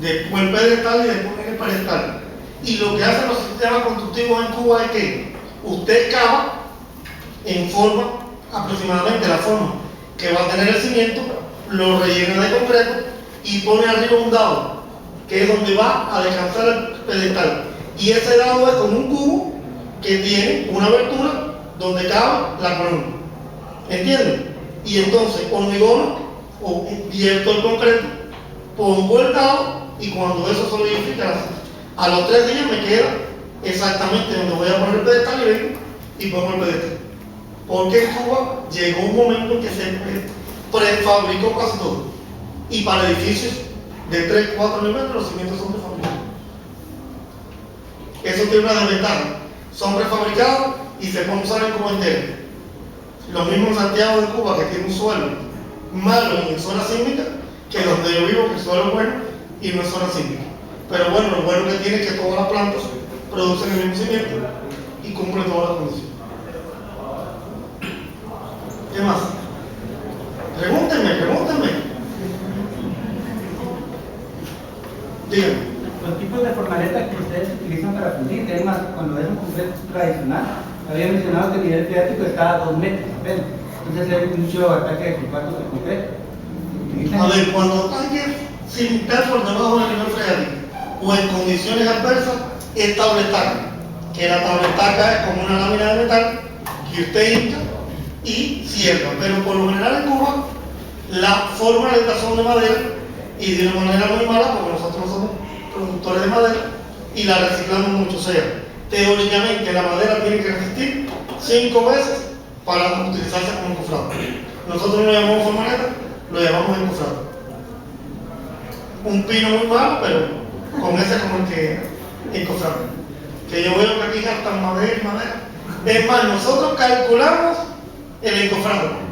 después el pedestal y después el pedestal. Y lo que hacen los sistemas constructivos en Cuba es que usted cava en forma, aproximadamente la forma que va a tener el cimiento, lo rellena de concreto y pone arriba un dado, que es donde va a descansar el pedestal. Y ese dado es como un cubo que tiene una abertura donde cabe la columna. ¿Entienden? Y entonces hormigono o vierto el concreto, pongo el dado y cuando eso solidifica, a los 3 días me queda exactamente donde voy a poner el pedestal y vengo y pongo el pedestal. Porque en Cuba llegó un momento en que se prefabricó casi todo. Y para edificios de 3, 4 niveles los cimientos son prefabricados. Eso tiene una desventaja. Son prefabricados y se pueden usar en Cuba entera. Lo mismo en Santiago de Cuba, que tiene un suelo malo en zona sísmica, que donde yo vivo, que el suelo es bueno y no es zona sísmica. Pero bueno, lo bueno que tiene es que todas las plantas producen el mismo cimiento y cumplen todas las condiciones. ¿Qué más? Pregúntenme. Díganme. Los tipos de formaletas que ustedes utilizan para fundir, además, cuando es un concreto tradicional, había mencionado que el nivel freático está a 2 metros apenas. Entonces hay mucho ataque de impacto de concreto. A ver, cuando hay que cimentar por debajo del nivel freático o en condiciones adversas, es tabletaca, que la tabletaca es como una lámina de metal que usted hincha y cierra. Pero por lo general en Cuba, las formaletas son de madera y de una manera muy mala, porque nosotros no somos productores de madera y la reciclamos mucho. O sea, teóricamente la madera tiene que resistir 5 veces para utilizarse como encofrado. Nosotros no lo llamamos formaleta, lo llamamos encofrado. Un pino muy malo, pero con ese como el que encofrado. Que yo veo que aquí gastan madera y madera. Es más, nosotros calculamos el encofrado.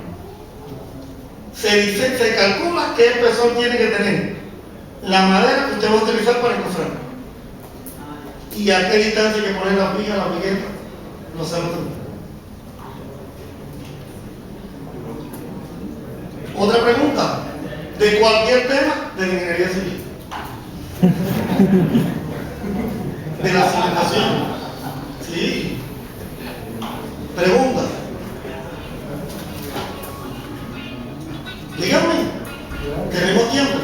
Se calcula qué espesor tiene que tener la madera que usted va a utilizar para encofrar. Y a qué distancia hay que poner la viga, la vigueta, los cerros también. Otra pregunta, de cualquier tema de la ingeniería civil. De la cimentación. Sí. Pregunta. Díganme, ¿tenemos tiempo?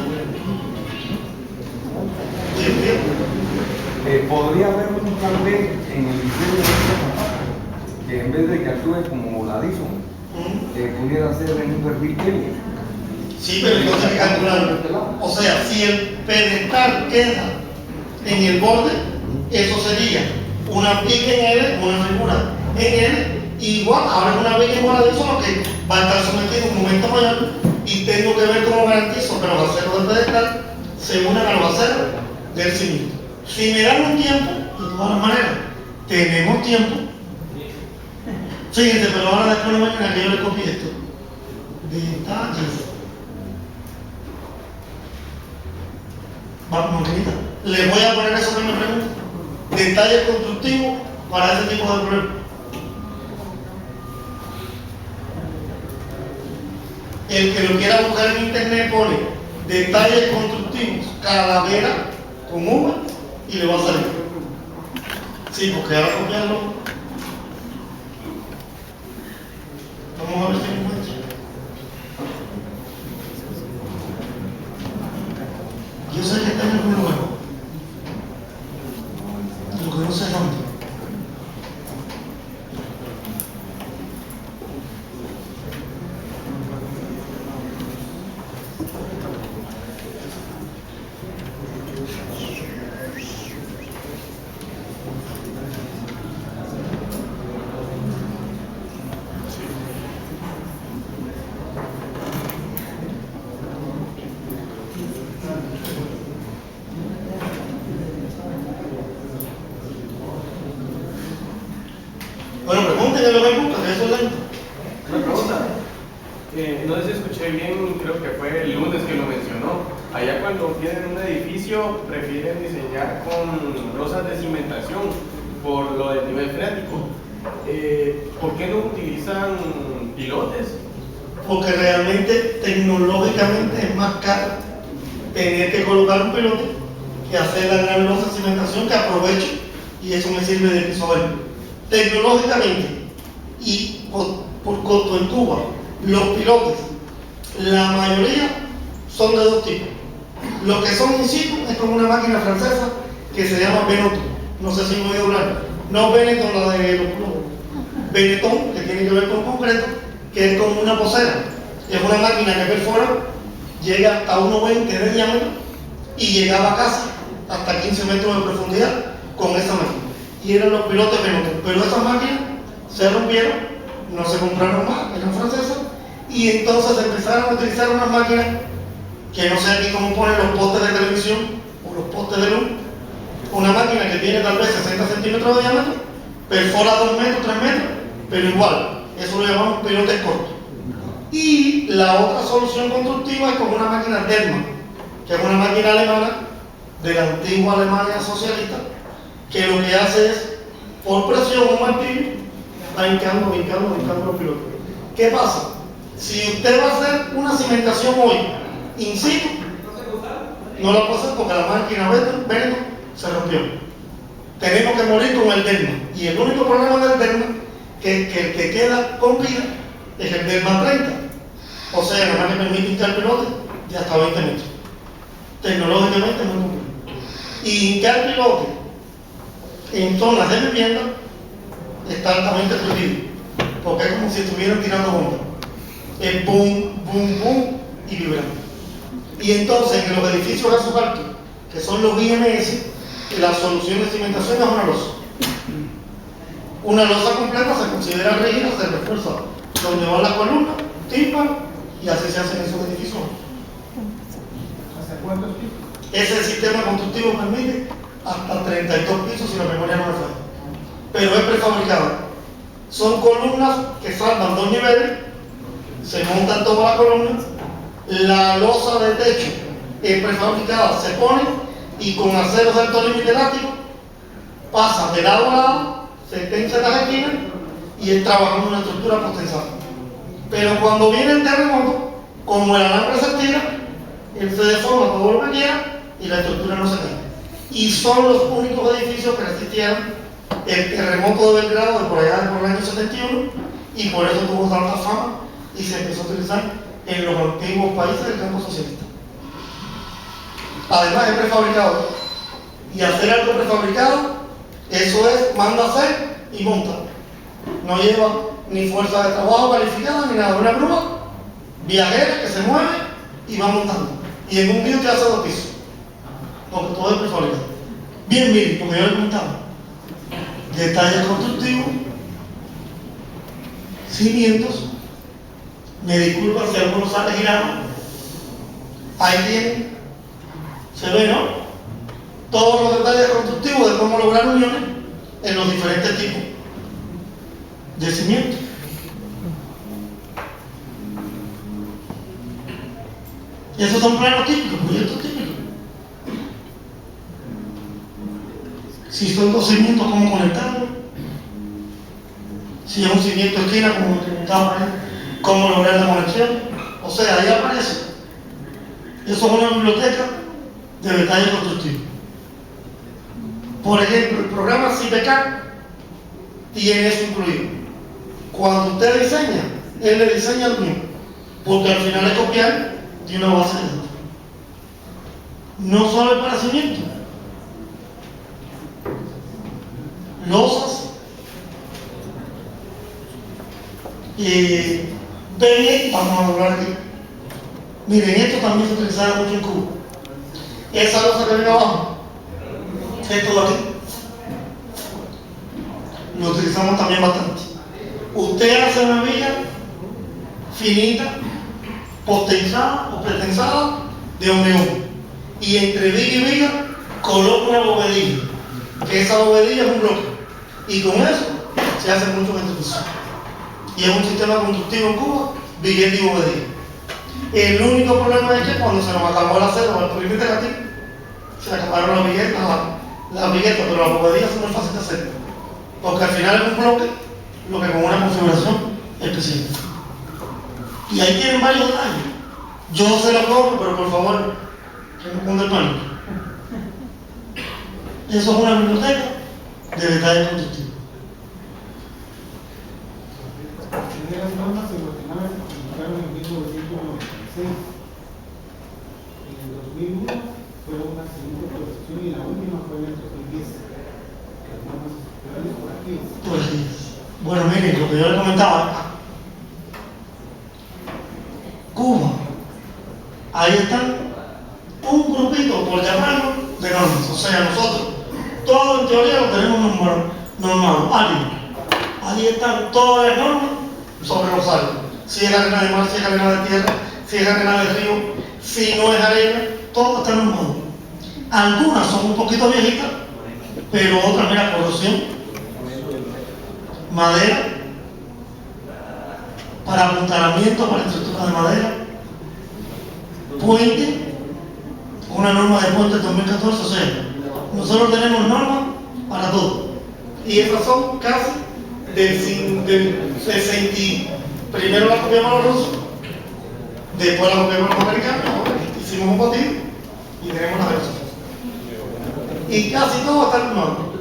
¿Podría haber un plan B en el diseño de esta zapata que en vez de que actúe como ladrillo, pudiera ser en un perfil Kelly? Sí, pero entonces hay que calcularlo. O sea, si el pedestal queda en el borde, eso sería una pica en L, una figura en L, igual habrá una pica igual a eso, lo que va a estar sometido a un momento mayor y tengo que ver cómo garantizo que los aceros del pedestal se unan a los aceros del cimiento. Si me dan un tiempo, de todas maneras, tenemos tiempo. Fíjense, pero ahora después de mañana que yo le copié esto. Detalles. Vamos, Margarita. Les voy a poner eso que me preguntan. Detalles constructivos para ese tipo de problemas. El que lo quiera buscar en internet pone detalles constructivos, calavera con V y le va a salir. Sí, porque ahora copiarlo. Vamos a ver si lo encuentro. Yo sé que está en algún lugar. Lo que no sé dónde. Bueno, pregúntenle lo que buscan, eso es lento. Una pregunta. No sé si escuché escuché bien, creo que fue el lunes que lo mencionó. Allá cuando tienen un edificio prefieren diseñar con losas de cimentación por lo del nivel freático. ¿Por qué no utilizan pilotes? Porque realmente tecnológicamente es más caro tener que colocar un pilote que hacer la gran losa de cimentación que aprovecho y eso me sirve de piso verde. Tecnológicamente y por costo en Cuba, los pilotes, la mayoría son de dos tipos. Los que son in situ es como una máquina francesa que se llama Benetton. No sé si me voy a hablar. No Benetton, la de los clubes. Benetton, que tiene que ver con concreto, que es como una posera. Es una máquina que perfora, llega hasta 1,20 de diámetro y llegaba casi hasta 15 metros de profundidad con esa máquina. Y eran los pilotes Benetton. Pero esas máquinas se rompieron, no se compraron más, eran francesas, y entonces empezaron a utilizar unas máquinas que no sé aquí cómo ponen los postes de televisión o los postes de luz. Una máquina que tiene tal vez 60 centímetros de diámetro, perfora 2 metros, 3 metros, pero igual, eso lo llamamos pilotes cortos. Y la otra solución constructiva es con una máquina Delman, que es una máquina alemana de la antigua Alemania socialista, que lo que hace es, por presión, un martillo, va hincando los pilotes. ¿Qué pasa? Si usted va a hacer una cimentación hoy, in situ, no lo puede hacer porque la máquina Benetton se rompió. Tenemos que morir con el Delman. Y el único problema del Delman, que el que queda con vida, es el Delman 30. O sea, nada más que permite hincar pilotes de hasta 20 metros. Tecnológicamente es muy complejo. Y hincar pilotes en zonas de vivienda está altamente prohibido, porque es como si estuvieran tirando bombas. Es boom, boom, boom y vibrante. Y entonces en los edificios de esos altos, que son los IMS, la solución de cimentación es una losa. Una losa completa se considera rígida, se refuerza donde va la columna, tímpano, y así se hacen esos edificios. ¿Hasta cuántos pisos? Ese sistema constructivo permite hasta 32 pisos si la memoria no me falla. Pero es prefabricado. Son columnas que salvan 2 niveles, se montan todas las columnas, la losa de techo es prefabricada, se pone y con acero de alto límite elástico pasa de lado a lado, se tensa en las esquinas y es trabajando una estructura potencial. Pero cuando viene el terremoto, como el alambre se estira, él se deforma todo lo que quiera y la estructura no se cae. Y son los únicos edificios que resistieron el terremoto de Belgrado de por allá por el año 71 y por eso tuvo tanta fama y se empezó a utilizar en los antiguos países del campo socialista. Además es prefabricado y hacer algo prefabricado, eso es manda a hacer y monta. No lleva ni fuerza de trabajo calificada ni nada, una grúa viajera que se mueve y va montando. Y en un día te hace 2 pisos, porque todo es prefabricado. Bien, miren, como yo les comentaba, detalles constructivos, cimientos, me disculpan si alguno sale girado, ahí tienen, se ve, ¿no? Todos los detalles constructivos de cómo lograr uniones en los diferentes tipos de cimientos. Y esos son planos típicos, proyectos típicos. Si son 2 cimientos, ¿cómo conectarlos? Si es un cimiento de esquina, como me preguntaba, ¿cómo lograr la conexión? O sea, ahí aparece. Eso es una biblioteca de detalles constructivos. Por ejemplo, el programa CIPECAR tiene eso incluido. Cuando usted diseña, él le diseña al mismo, porque al final es copiar de una base de datos. No solo el para cimiento, losas, vamos a hablar aquí. Miren, esto también se utilizaba mucho en Cuba. Esa losa que viene abajo, esto de aquí, lo utilizamos también bastante. Usted hace una viga finita, postenzada o pretensada de hormigón, y entre viga y viga coloca una bovedilla, que esa bovedilla es un bloque, y con eso se hacen muchos edificios. Y es un sistema constructivo en Cuba, vigueta y bovedilla. El único problema es que cuando se nos acabó el acero al primer negativo, se acabaron las viguetas, pero la bovedilla es muy fácil de hacer. Porque al final es un bloque, lo que con una configuración específica. Y ahí tienen varios detalles. Yo se lo cobro, pero por favor, que no ponga el pánico. Eso es una biblioteca de detalles constructivos. Las normas en Guatemala se publicaron en 1996. En el 2001 fue una segunda actualización y la última fue en el 2010. Las normas estructurales por aquí. Pues, bueno, miren, lo que yo les comentaba, Cuba, ahí están un grupito, por llamarlo, de normas. O sea, nosotros, todos en teoría lo tenemos normado. Ahí están todas las normas sobre los años. Si es arena de mar, si es arena de tierra, si es arena de río, si no es arena, todo está normado. Algunas son un poquito viejitas, pero otras, mira, corrosión, madera, para apuntalamiento, para estructura de madera, puente, una norma de puente 2014, o sea, nosotros tenemos normas para todo. Y esas son casi del 60. Primero la copiamos a los rusos, después la copiamos a los americanos, hicimos un botín y tenemos la versión. Y casi todo está normado,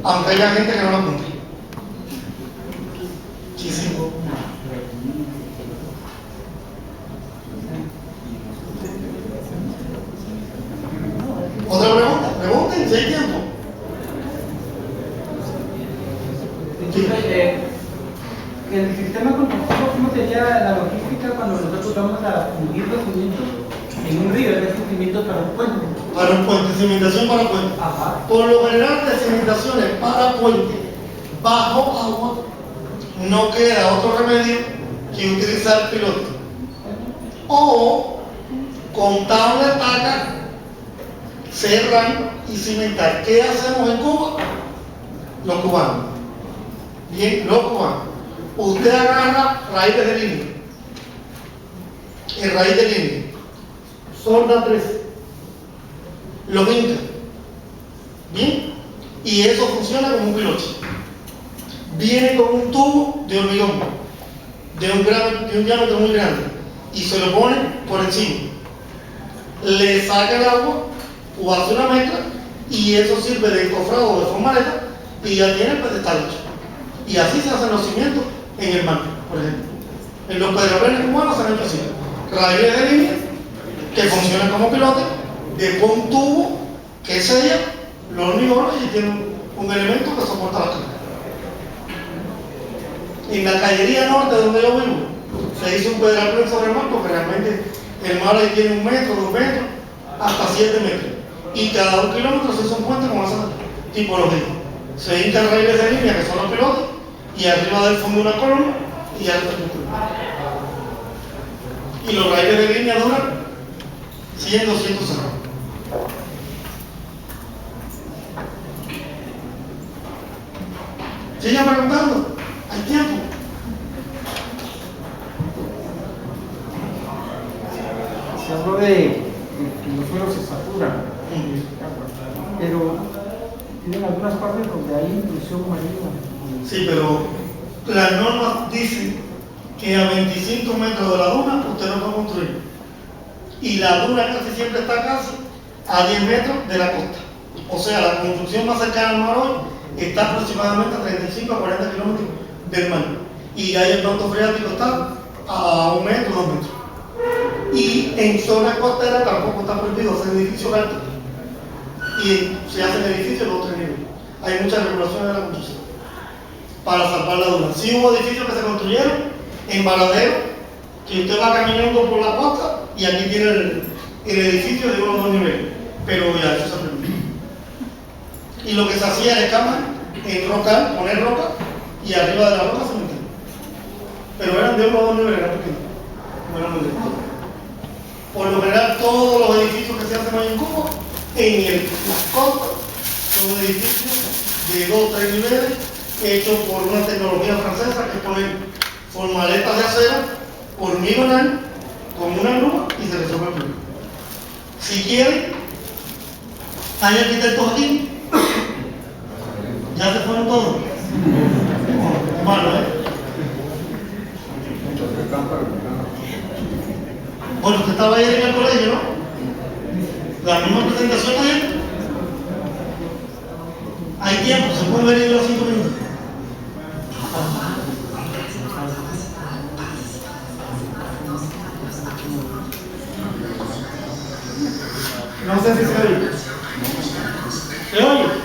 aunque haya gente que no lo cumple. Muchísimo. ¿Otra pregunta? Pregunten, si hay tiempo. El sistema constructivo, ¿cómo sería la logística cuando nosotros vamos a fundir los cimientos en un río, de estos cimientos para un puente? Para un puente, cimentación para puente. Ajá. Por lo general de cimentaciones para puente bajo agua no queda otro remedio que utilizar piloto. O con tabla de taca, cerrar y cimentar. ¿Qué hacemos en Cuba? Los cubanos. Bien, los cubanos. Usted agarra raíces de línea. El raíz de línea. Solda 3. Lo hinca. Bien. Y eso funciona como un piloche. Viene con un tubo de hormigón. De un diámetro muy grande. Y se lo pone por encima. Le saca el agua o hace una mezcla y eso sirve de encofrado de formaleta y ya tiene el pedestal hecho. Y así se hacen los cimientos en el mar, por ejemplo. En los pedregales cubanos se han hecho así. Raíles de línea que funcionan como pilote, después un tubo que sella los hormigones y tiene un elemento que soporta la carga. En la callería norte donde yo vivo se hizo un pedregal sobre el mar porque realmente el mar ahí tiene 1 metro, 2 metros, hasta 7 metros. Y cada 1 kilómetro se hizo un puente con esa tipología. Se hincan raíles de línea que son los pilotes y arriba del fondo una columna y ya está estructura. Y los raíles de línea duran 100, 200 años. Sigan preguntando, hay tiempo. Se habló de que los suelos se saturan, pero tienen algunas partes donde hay intrusión marina. Sí, pero las normas dicen que a 25 metros de la duna usted no puede construir. Y la duna casi siempre está casi a 10 metros de la costa. O sea, la construcción más cercana al mar hoy está aproximadamente a 35 a 40 kilómetros del mar. Y ahí el manto freático está a 1 metro, 2 metros. Y en zona costera tampoco está prohibido hacer edificios altos. Y se hacen edificios de 2 o 3 niveles. Hay muchas regulaciones de la construcción para salvar la duna. Sí hubo edificios que se construyeron en Varadero, que usted va caminando por la costa y aquí tiene el edificio de 1 o 2 niveles. Pero ya eso se permite. Y lo que se hacía era escamas, enrocar, poner roca y arriba de la roca se metía. Pero eran de 1 o 2 niveles, eran pequeños. No eran muy grandes. Por lo general, todos los edificios que se hacen hoy en Cuba, las costas, son edificios de 2 o 3 niveles, hechos por una tecnología francesa que es poner formaletas de acero, hormigonal con una grúa y se resuelve el problema. Si quieren, hay arquitectos aquí. Ya se fueron todos. Bueno, Bueno, usted estaba ayer en el colegio, ¿no? La misma presentación ayer. Hay tiempo, se puede venir los 5 minutos. No sé si se oye. ¿Se oye?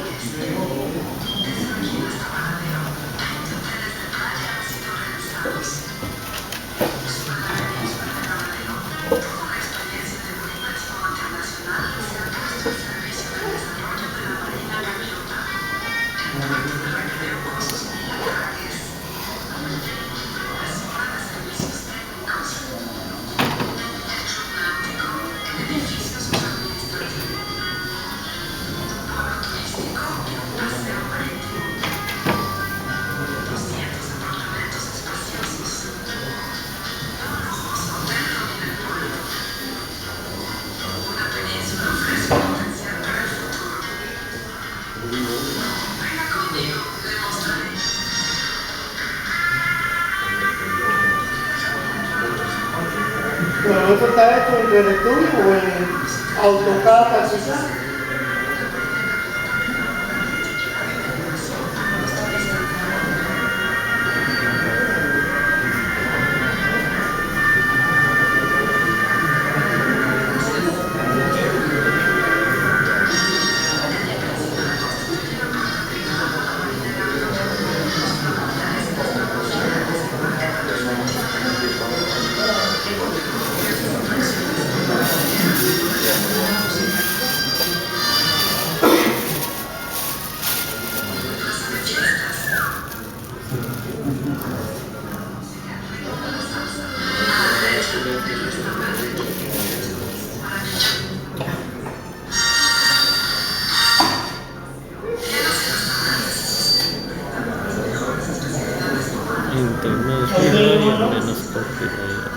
Bueno, esto está hecho en 3D Studio o en AutoCAD, quizás. International menos copyright.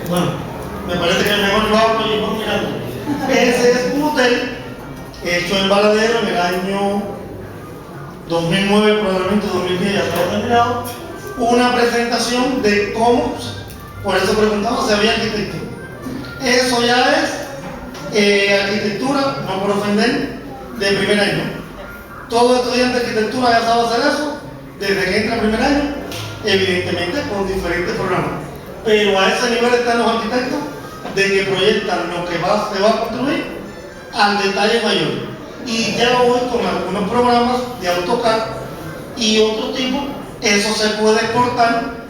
Bueno, me parece que el mejor lugar que yo mirando. Ese es un hotel hecho en Varadero en el año 2009, probablemente 2010, ya estaba terminado. Una presentación de cómo, por eso preguntaba si había arquitectura. Eso ya es arquitectura, no por ofender, de primer año. Todo estudiante de arquitectura ya sabe hacer eso desde que entra a primer año, evidentemente con diferentes programas. Pero a ese nivel están los arquitectos de que proyectan lo que se va a construir al detalle mayor. Y ya hoy con algunos programas de AutoCAD y otro tipo, eso se puede exportar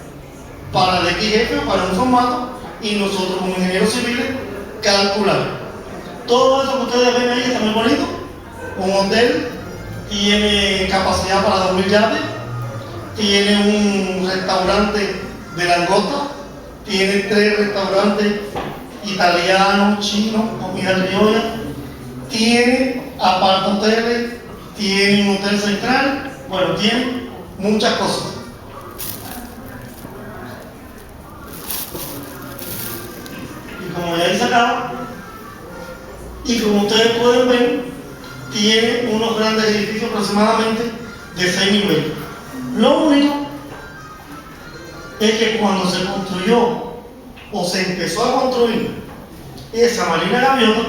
para el XF o para un formato y nosotros como ingenieros civiles calcular. Todo eso que ustedes ven ahí está muy bonito. Un hotel tiene capacidad para 2000 yates, tiene un restaurante de langosta, tiene 3 restaurantes italianos, chinos, comida criolla, tiene aparte hoteles, tiene un hotel central, bueno, tiene muchas cosas. como ya ahí se acaba, y como ustedes pueden ver, tiene unos grandes edificios aproximadamente de 6 niveles. Lo único es que cuando se construyó o se empezó a construir esa Marina Gaviota,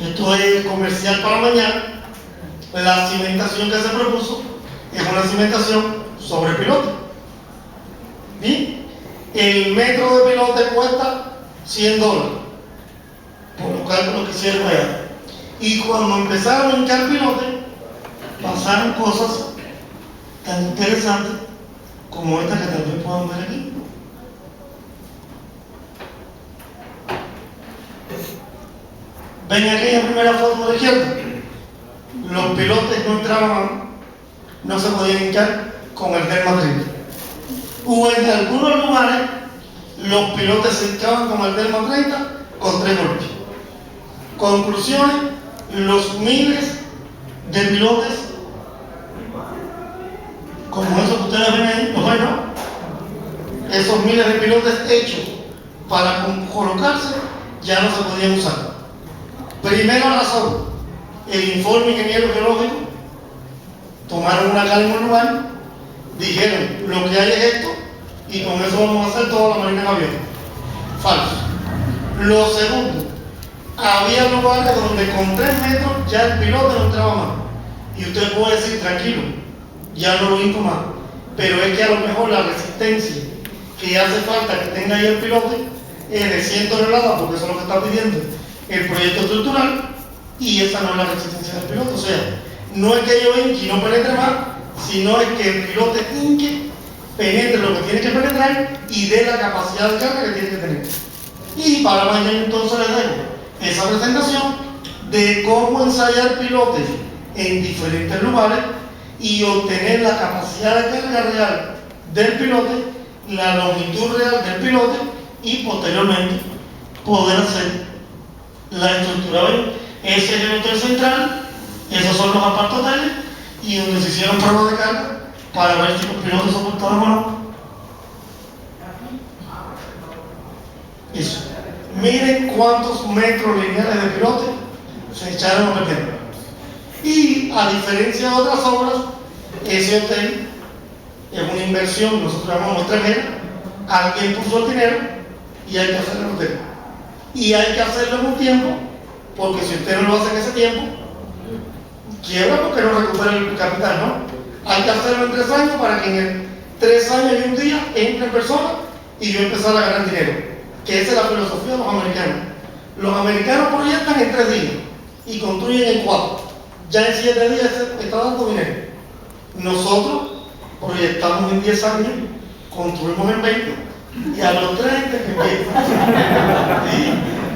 esto es comercial para mañana, la cimentación que se propuso es una cimentación sobre pilote. ¿Bien? El metro de pilote cuesta $100, por los cálculos que hicieron allá. Y cuando empezaron a hinchar pilote, pasaron cosas tan interesantes como esta que también pueden ver aquí. Ven aquella primera foto de la izquierda. Los pilotes no entraban, no se podían hinchar con el Delma 30. O en algunos lugares, los pilotes se hinchaban con el Delma 30 con 3 golpes. Conclusiones: los miles de pilotes, como esos que ustedes ven ahí, ¿los ven, no? Esos miles de pilotes hechos para colocarse ya no se podían usar. Primera razón: el informe ingeniero geológico, tomaron una calma en un lugar, dijeron lo que hay es esto y con eso vamos a hacer toda la Marina Gaviota. Falso. Lo segundo: había lugares donde con 3 metros ya el piloto no entraba más. Y usted puede decir, tranquilo, ya no lo hinco más. Pero es que a lo mejor la resistencia que hace falta que tenga ahí el pilote es de 100 toneladas, porque eso es lo que está pidiendo el proyecto estructural, y esa no es la resistencia del piloto. O sea, no es que yo hinque y no penetre más, sino es que el piloto hinque, penetre lo que tiene que penetrar y dé la capacidad de carga que tiene que tener. Y para mañana entonces les dejo esa presentación de cómo ensayar pilotes en diferentes lugares y obtener la capacidad de carga real del pilote, la longitud real del pilote y posteriormente poder hacer la estructura. ¿Ven? Ese es el hotel central, esos son los apartahoteles y donde se hicieron pruebas de carga para ver si los pilotos soportaban o no. Eso. Miren cuántos metros lineales de pilote se echaron a perder. Y a diferencia de otras obras, ese hotel es una inversión, nosotros llamamos extranjera, alguien puso el dinero y hay que hacerlo en hotel. Y hay que hacerlo en un tiempo, porque si usted no lo hace en ese tiempo, quiebra porque no recupera el capital, ¿no? Hay que hacerlo en 3 años para que en 3 años y un día entre personas y yo empezar a ganar dinero. Que esa es la filosofía de los americanos. Los americanos proyectan en 3 días y construyen en 4. Ya en 7 días se está dando dinero. Nosotros proyectamos en 10 años, construimos en 20 y a los 30 que empieza. ¿Sí?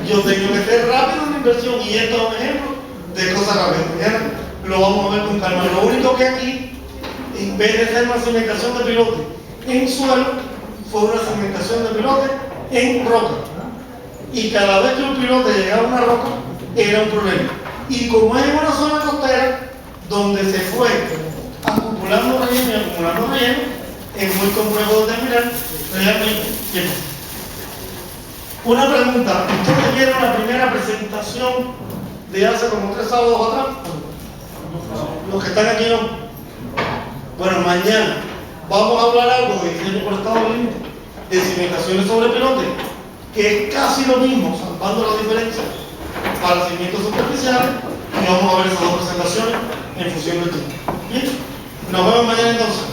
Yo tengo que ser rápido en la inversión y esto es un ejemplo de cosas rápidas. Mañana lo vamos a ver con calma. Lo único que aquí, en vez de ser una cimentación de pilote en suelo, fue una cimentación de pilote en roca. Y cada vez que un pilote llegaba a una roca, era un problema. Y como es en una zona costera, donde se fue acumulando relleno y acumulando relleno, es muy complejo determinar realmente qué pasa. Una pregunta: ¿ustedes vieron la primera presentación de hace como 3 sábados atrás? Los que están aquí no. Bueno, mañana vamos a hablar algo de diseño por estado de límite, de cimentaciones sobre pilote, que es casi lo mismo, salvando las diferencias para cimientos superficiales, y vamos a ver esas 2 presentaciones en función del tiempo. Bien, nos vemos mañana entonces.